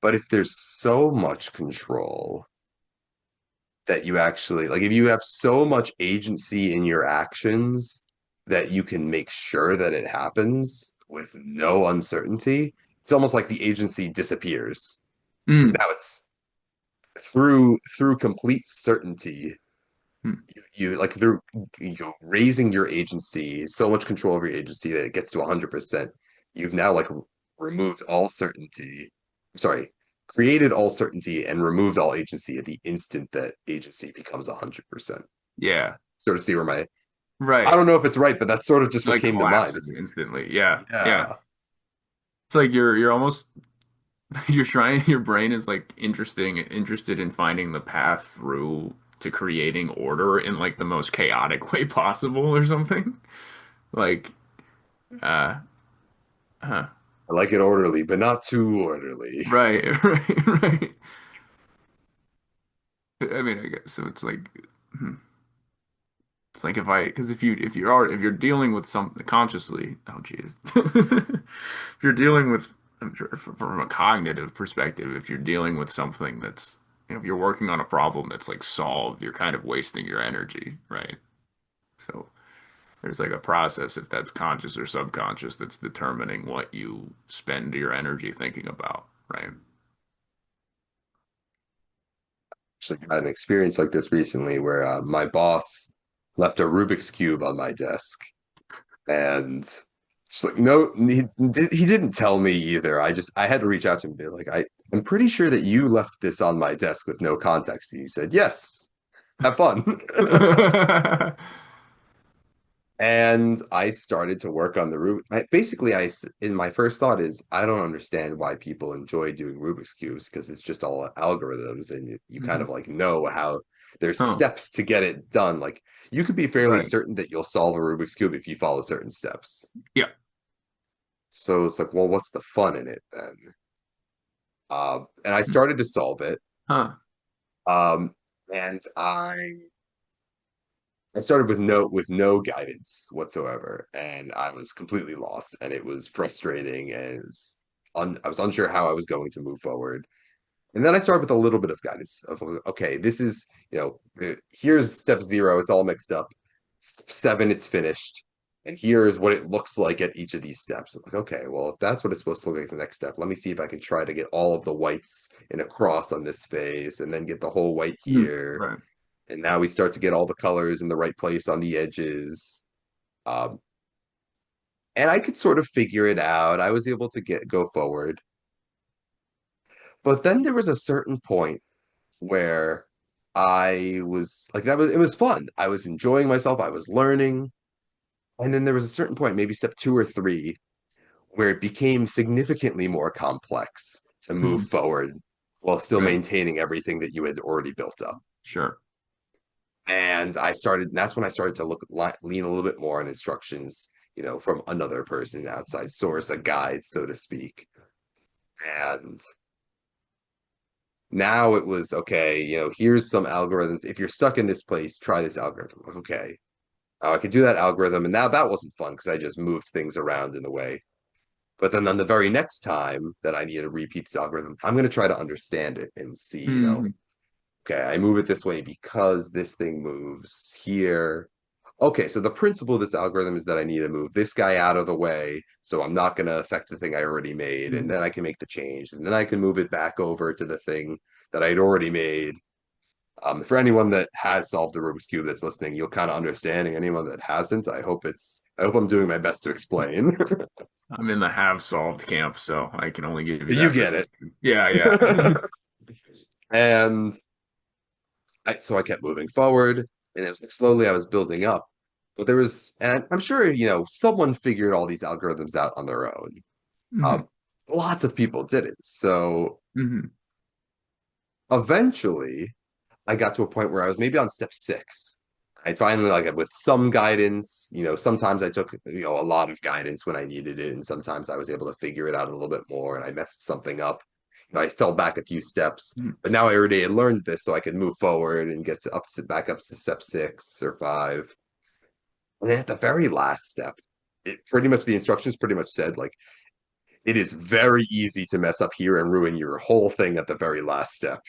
But if there's so much control that you actually like if you have so much agency in your actions that you can make sure that it happens with no uncertainty, it's almost like the agency disappears because Mm. now it's through complete certainty Mm. you like through raising your agency, so much control over your agency that it gets to 100%. You've now like removed all certainty. Sorry, created all certainty and removed all agency at the instant that agency becomes 100%. Yeah, Sort of see where my I right. don't know if it's right, but that's sort of just what Like came to mind. collapses It's instantly. Yeah, yeah. yeah, It's like you're almost you're trying, your brain is like interested in finding the path through to creating order in like the most chaotic way possible or something. Like, uh, huh. I like it orderly, but not too orderly. Right, right, right. I mean, I guess so. Hmm. It's like because if you're dealing with something consciously, oh geez, if you're dealing with I'm sure from a cognitive perspective, if you're dealing with something that's if you're working on a problem that's like solved, you're kind of wasting your energy, right? So there's like a process, if that's conscious or subconscious, that's determining what you spend your energy thinking about, right? Actually had an experience like this recently where my boss left a Rubik's Cube on my desk. And she's like, no, he didn't tell me either. I had to reach out to him and be like, I'm pretty sure that you left this on my desk with no context. And he said, yes, have fun. And I started to work on the Rubik. Basically, in my first thought is I don't understand why people enjoy doing Rubik's cubes because it's just all algorithms, and you kind Mhm. of like know how there's Oh, steps to get it done. Like you could be fairly right. certain that you'll solve a Rubik's cube if you follow certain steps. Yeah. So it's like, well, what's the fun in it then? And I started to solve it. Huh. Um, and I started with no guidance whatsoever, and I was completely lost, and it was frustrating, and I was unsure how I was going to move forward. And then I started with a little bit of guidance of, okay, this is, here's step zero, it's all mixed up. Step seven, it's finished. And here's what it looks like at each of these steps. I'm like, okay, well, if that's what it's supposed to look like the next step, let me see if I can try to get all of the whites in a cross on this face and then get the whole white Mhm. here. Right. And now we start to get all the colors in the right place on the edges. Um, and I could sort of figure it out. I was able to go forward. But then there was a certain point where I was like it was fun. I was enjoying myself, I was learning. And then there was a certain point, maybe step two or three, where it became significantly more complex to move Mhm. forward while still Right. maintaining everything that you had already built up. Sure. And that's when I started to lean a little bit more on instructions, from another person, outside source, a guide, so to speak. And now it was okay, here's some algorithms. If you're stuck in this place, try this algorithm. Like, okay, I could do that algorithm, and now that wasn't fun because I just moved things around in the way. But then on the very next time that I need to repeat this algorithm, I'm going to try to understand it and see, Mhm. okay, I move it this way because this thing moves here. Okay, so the principle of this algorithm is that I need to move this guy out of the way, so I'm not going to affect the thing I already made, and Mhm. then I can make the change, and then I can move it back over to the thing that I'd already made. For anyone that has solved the Rubik's Cube that's listening, you'll kind of understand. And anyone that hasn't, I hope I'm doing my best to explain. I'm in the have solved camp, so I can only give you You that get it. perspective. Yeah, yeah. And so I kept moving forward, and it was like slowly I was building up. But and I'm sure, someone figured all these algorithms out on their own. Hmm. Um, Lots of people did it. So Hmm. eventually, I got to a point where I was maybe on step six. I finally like with some guidance, sometimes I took, a lot of guidance when I needed it, and sometimes I was able to figure it out a little bit more and I messed something up. I fell back a few steps, but now I already had learned this so I could move forward and get back up to step six or five. And then at the very last step, the instructions pretty much said like it is very easy to mess up here and ruin your whole thing at the very last step.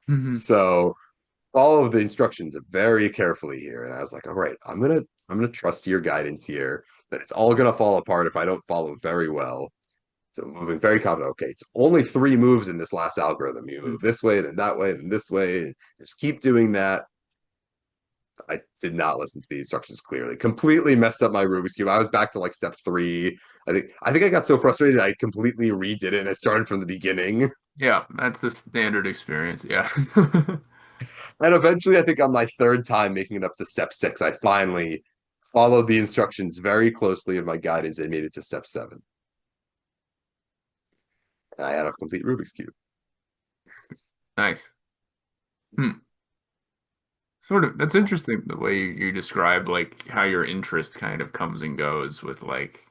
Hmm. So follow the instructions very carefully here. And I was like, all right, I'm gonna trust your guidance here that it's all gonna fall apart if I don't follow very well. So moving very confident. Okay, it's only three moves in this last algorithm. You move this way, then that way, then this way. Just keep doing that. I did not listen to the instructions clearly. Completely messed up my Rubik's Cube. I was back to like step three. I think I got so frustrated I completely redid it and I started from the beginning. Yeah, that's the standard experience. Yeah. And eventually, I think on my third time making it up to step six, I finally followed the instructions very closely of my guidance and made it to step seven. And I had a complete Rubik's Cube. Nice. Hmm. Sort of. That's interesting the way you describe like how your interest kind of comes and goes with like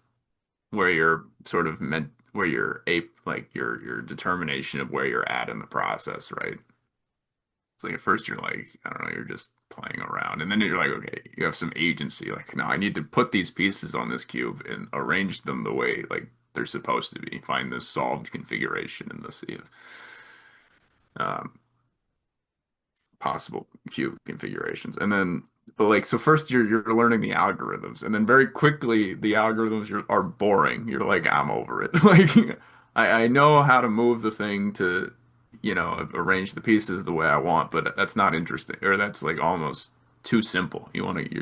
where you're sort of meant where you're ape like your determination of where you're at in the process, right? It's like at first you're like, I don't know, you're just playing around. And then you're like, okay, you have some agency. Like, now I need to put these pieces on this cube and arrange them the way like they're supposed to be. Find this solved configuration in the sea of um, possible cube configurations. And then but like so first you're learning the algorithms and then very quickly the algorithms are boring. You're like, I'm over it. Like I know how to move the thing to arrange the pieces the way I want, but that's not interesting, or that's like almost too simple. You want to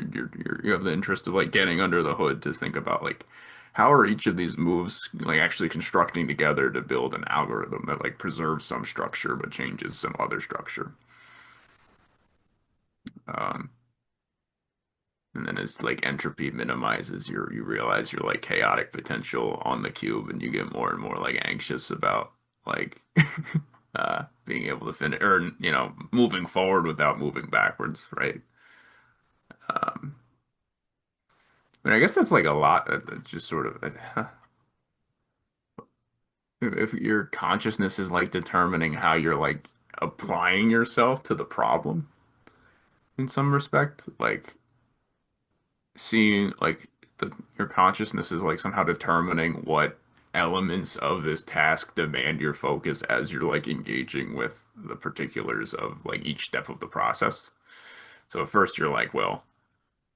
you have the interest of like getting under the hood to think about like how are each of these moves like actually constructing together to build an algorithm that like preserves some structure but changes some other structure. Um, and then as like entropy minimizes, you realize your like chaotic potential on the cube, and you get more and more like anxious about like being able to finish or moving forward without moving backwards, right? Um, I guess that's like a lot that just sort of if your consciousness is like determining how you're like applying yourself to the problem in some respect, like seeing like your consciousness is like somehow determining what elements of this task demand your focus as you're like engaging with the particulars of like each step of the process. So at first you're like, well,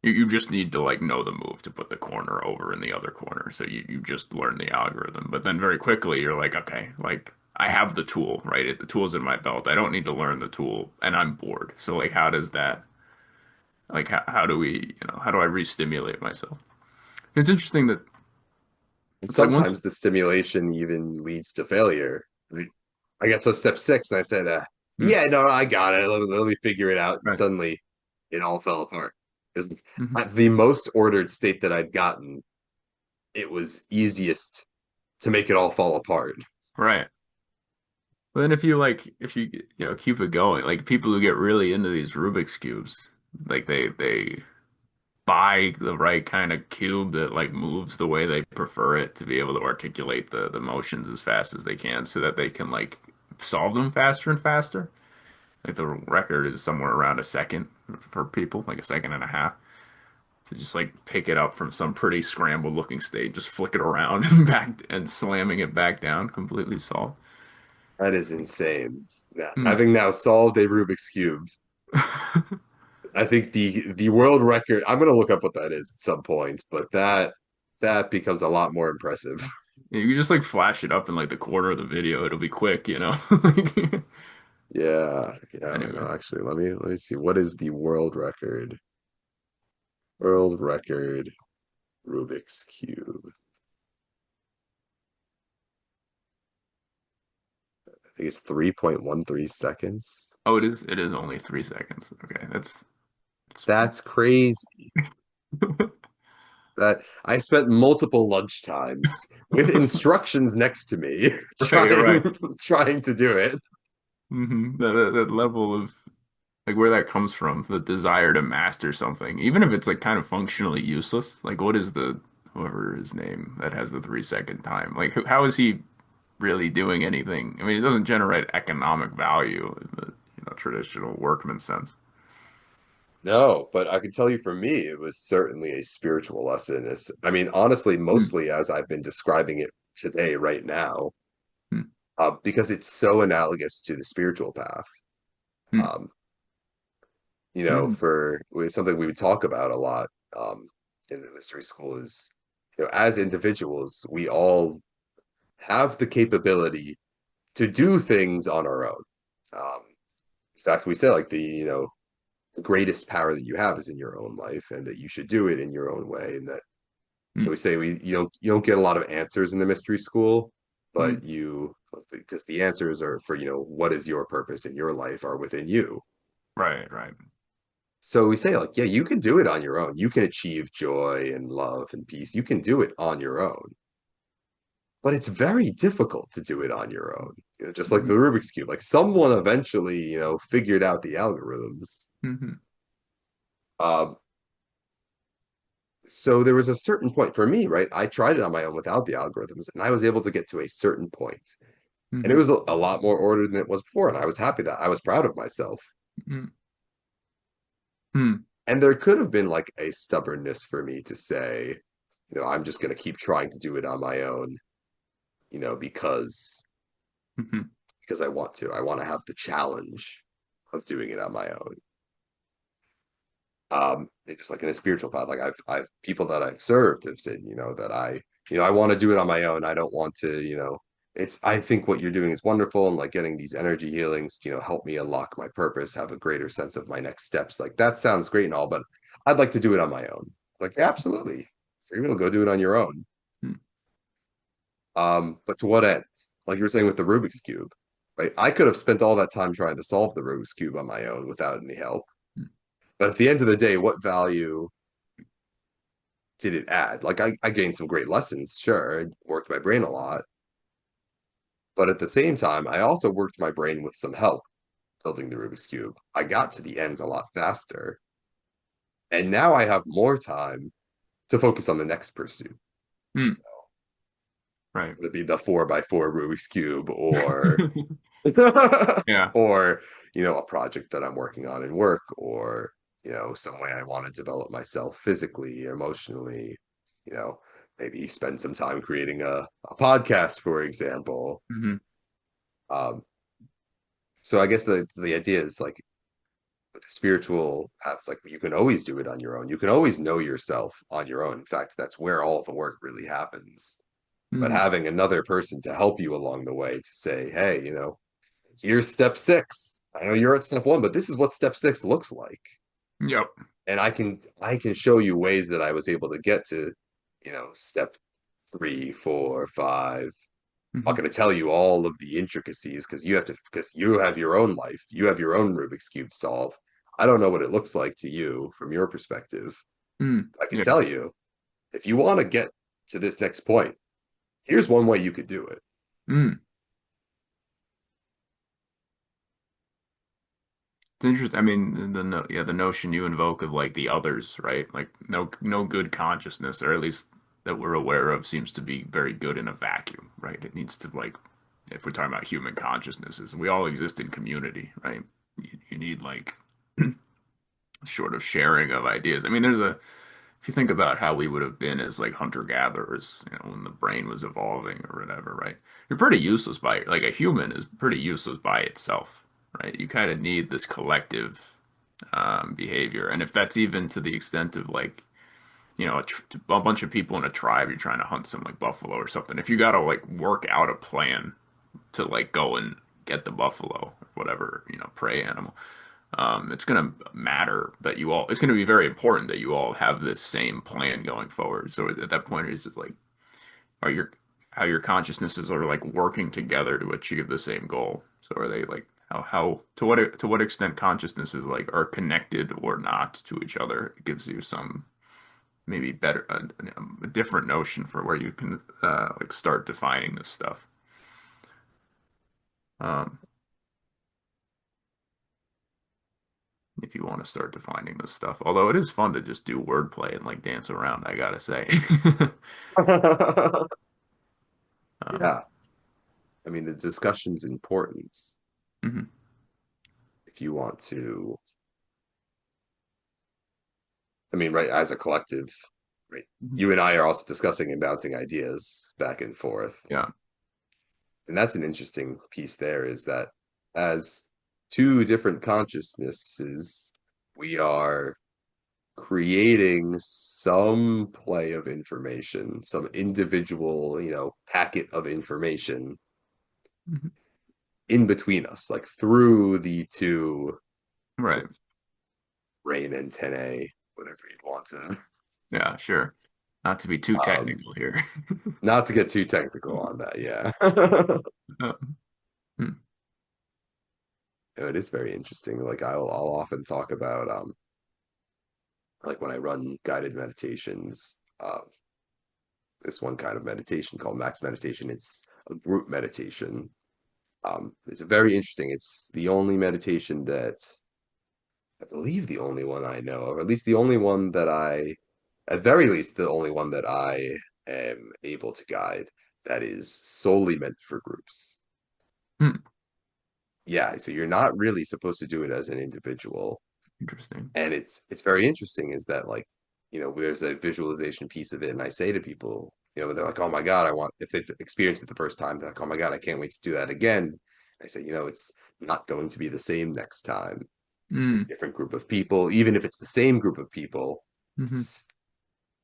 you just need to like know the move to put the corner over in the other corner. So you just learn the algorithm. But then very quickly you're like, okay, like I have the tool, right? The tool's in my belt. I don't need to learn the tool and I'm bored. So like how does that like how do we, how do I re-stimulate myself? It's interesting that And it's like once sometimes the stimulation even leads to failure. I got to step six and I said, hmm, yeah, no, I got it. Let me figure it out. And right. suddenly it all fell apart. It was Hmm. at the most ordered state that I'd gotten, it was easiest to make it all fall apart. Right. But then if you keep it going, like people who get really into these Rubik's cubes, like they buy the right kind of cube that like moves the way they prefer it to be able to articulate the motions as fast as they can so that they can like solve them faster and faster. Like the record is somewhere around a second for people, like a second and a half. To just like pick it up from some pretty scrambled looking state, just flick it around and back and slamming it back down, completely solved. That is insane. Yeah. Hmm. Having now solved a Rubik's Cube, I think the world record, I'm gonna look up what that is at some point, but that becomes a lot more impressive. You can just like flash it up in like the quarter of the video. It'll be quick, you know? Like, Yeah, yeah, anyway. no, actually, let me see. What is the world record? World record Rubik's Cube. I think it's 3.13 seconds. Oh, it is only 3 seconds. Okay, that's That's crazy. That I spent multiple lunch times with instructions next to me right, right. trying to do it. That level of like where that comes from, the desire to master something, even if it's like kind of functionally useless. Like, what is the whoever his name that has the 3 second time? Like, how is he really doing anything? I mean, it doesn't generate economic value in the traditional workman sense. No, but I can tell you for me, it was certainly a spiritual lesson. I mean, honestly, Hmm, mostly as I've been describing it today, right now, hmm, because it's so analogous to the spiritual path. hmm, Um, hmm, for it's something we would talk about a lot in the mystery school is, as individuals, we all have the capability to do things on our own. Um, exactly, we say like the greatest power that you have is in your own life, and that you should do it in your own way, and that hmm, we say you don't get a lot of answers in the mystery school, hmm. but you because the answers are for what is your purpose in your life are within you. Right, right. So we say like, yeah, you can do it on your own. You can achieve joy and love and peace. You can do it on your own. But it's very difficult to do it on your own. Just like the Hmm, Rubik's Cube. Like someone eventually, figured out the algorithms. hmm, Um, so there was a certain point for me, right? I tried it on my own without the algorithms, and I was able to get to a certain point. And it hmm, was a lot more ordered than it was before. And I was happy that I was proud of myself. hmm, hmm, And there could have been like a stubbornness for me to say, I'm just going to keep trying to do it on my own, because hmm, I want to. I want to have the challenge of doing it on my own. It's just like in a spiritual path, like I've people that I've served have said, that I want to do it on my own. I don't want to, I think what you're doing is wonderful, and like getting these energy healings, help me unlock my purpose, have a greater sense of my next steps. Like that sounds great and all, but I'd like to do it on my own. Like, yeah, absolutely. Free will, go do it on your own. Mm, But to what end? Like you were saying with the Rubik's Cube, right? I could have spent all that time trying to solve the Rubik's Cube on my own without any help. mm, But at the end of the day, what value did it add? Like I gained some great lessons, sure. I worked my brain a lot. But at the same time, I also worked my brain with some help building the Rubik's Cube. I got to the ends a lot faster. And now I have more time to focus on the next pursuit. mm, right. Would it be the 4x4 Rubik's Cube or Yeah. or a project that I'm working on in work, or some way I want to develop myself physically, emotionally, you know maybe spend some time creating a podcast, for example. Hmm. um so I guess the idea is like with the spiritual paths, like you can always do it on your own, you can always know yourself on your own. In fact, that's where all the work really happens. But Hmm. having another person to help you along the way, to say, hey, here's step 6. I know you're at step 1, but this is what step 6 looks like. Yep. And I can show you ways that I was able to get to, step 3, 4, 5. I'm not Hmm. going to tell you all of the intricacies because you have your own life. You have your own Rubik's Cube to solve. I don't know what it looks like to you from your perspective. Mm. I can Yeah. tell you, if you want to get to this next point, here's one way you could do it. Mm. It's interesting. I mean, the notion you invoke of like the others, right? Like no good consciousness, or at least that we're aware of, seems to be very good in a vacuum, right? It needs to like, if we're talking about human consciousnesses, we all exist in community, right? You need like sort of sharing of ideas. I mean, if you think about how we would have been as like hunter-gatherers, when the brain was evolving or whatever, right? You're pretty useless like a human is pretty useless by itself, right? You kind of need this collective behavior. And if that's even to the extent of like, a bunch of people in a tribe, you're trying to hunt some like buffalo or something. If you got to like work out a plan to like go and get the buffalo or whatever, prey animal, it's going to matter that it's going to be very important that you all have this same plan going forward. So at that point, it's just like, are your, how your consciousnesses are like working together to achieve the same goal. So are they like, to what extent consciousnesses like are connected or not to each other? It gives you some maybe better, a different notion for where you can like start defining this stuff. Um, if you want to start defining this stuff. Although it is fun to just do wordplay and like dance around, I gotta say. Um, Yeah. I mean, the discussion's important mhm, if you want to, I mean, right, as a collective, right? mhm. You and I are also discussing and bouncing ideas back and forth. Yeah. And that's an interesting piece there, is that as two different consciousnesses, we are creating some play of information, some individual, packet of information Mhm. in between us, like through the two Right. sort of brain antennae, whatever you'd want to. Yeah, sure. Not to be too Um, technical here. Not to get too technical on that, yeah. Hmm. It is very interesting. Like I'll often talk about like when I run guided meditations, this one kind of meditation called max meditation. It's a group meditation. It's very interesting. It's the only meditation that I believe the only one I know of, or at least the only one that at very least, the only one that I am able to guide that is solely meant for groups. Hmm. Yeah, so you're not really supposed to do it as an individual. Interesting. And it's very interesting is that like, there's a visualization piece of it, and I say to people, they're like, "Oh my God, I want," if they've experienced it the first time, they're like, "Oh my God, I can't wait to do that again." I say, it's not going to be the same next time. Mm. Different group of people, even if it's the same group of people, Hmm. it's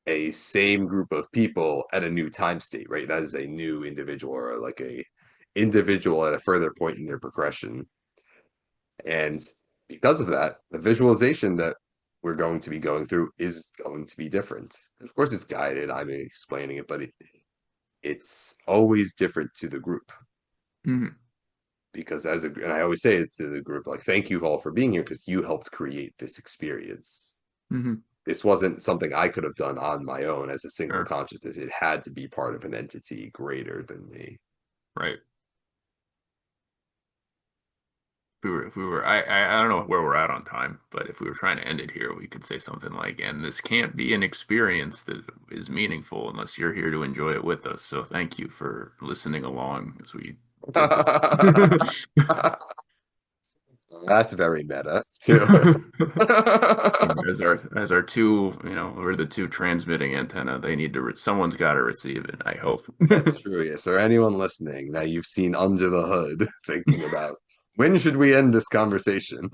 a same group of people at a new time state, right? That is a new individual, or like individual at a further point in their progression. And because of that, the visualization that we're going to be going through is going to be different. Of course, it's guided. I'm explaining it, but it's always different to the group Hmm. because and I always say it to the group, like, thank you all for being here because you helped create this experience. Hmm. This wasn't something I could have done on my own as a single Sure. consciousness. It had to be part of an entity greater than me. Right. If we were, I don't know where we're at on time, but if we were trying to end it here, we could say something like, and this can't be an experience that is meaningful unless you're here to enjoy it with us. So thank you for listening along as we did this. That's very meta too. As our two, we're the two transmitting antenna. They need to, someone's got to receive it, I hope. That's true, yes. Or anyone listening that you've seen under the hood thinking about when should we end this conversation?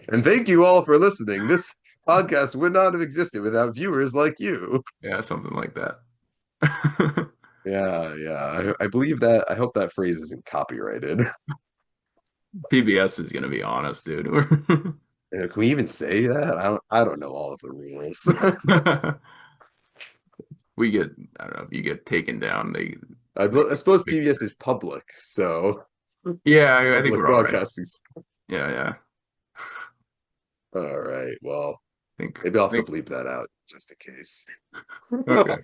And thank you all for listening. This podcast would not have existed without viewers like you. Yeah, something like that. Yeah, yeah. I believe that. I hope that phrase isn't copyrighted. PBS is gonna be honest, dude. Can we even say that? I don't know all of the rules. We get, I don't know, if you get taken down, they I suppose fix PBS it. is public, so Yeah, I think public we're all right. broadcasting. Yeah, yeah. All right. Well, think maybe I'll have to think bleep that out just in case. okay.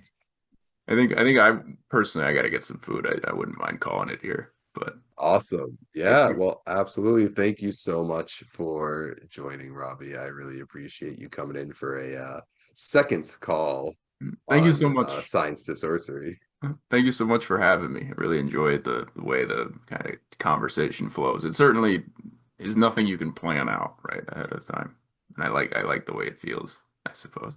I personally I gotta get some food. I wouldn't mind calling it here. But Awesome. thank Yeah, you. well, absolutely. Thank you so much for joining, Robbie. I really appreciate you coming in for a second call Thank you so on much. Science to Sorcery. Thank you so much for having me. I really enjoyed the way the kind of conversation flows. It certainly is nothing you can plan out right ahead of time. And I like the way it feels, I suppose.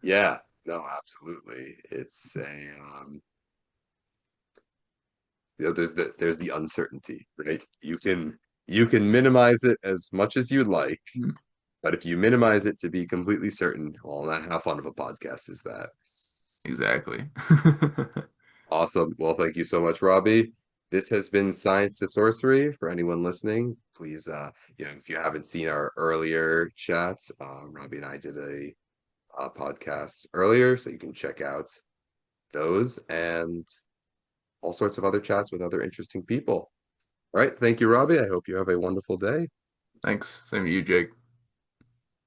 Yeah, no, absolutely. It's there's the uncertainty, right? You can minimize it as much as you'd like, but if you minimize it to be completely certain, well, not how fun of a podcast is that? Exactly. Awesome. Well, thank you so much, Robbie. This has been Science to Sorcery. For anyone listening, please, if you haven't seen our earlier chats, Robbie and I did a podcast earlier, so you can check out those and all sorts of other chats with other interesting people. All right. Thank you, Robbie. I hope you have a wonderful day. Thanks. Same to you, Jake.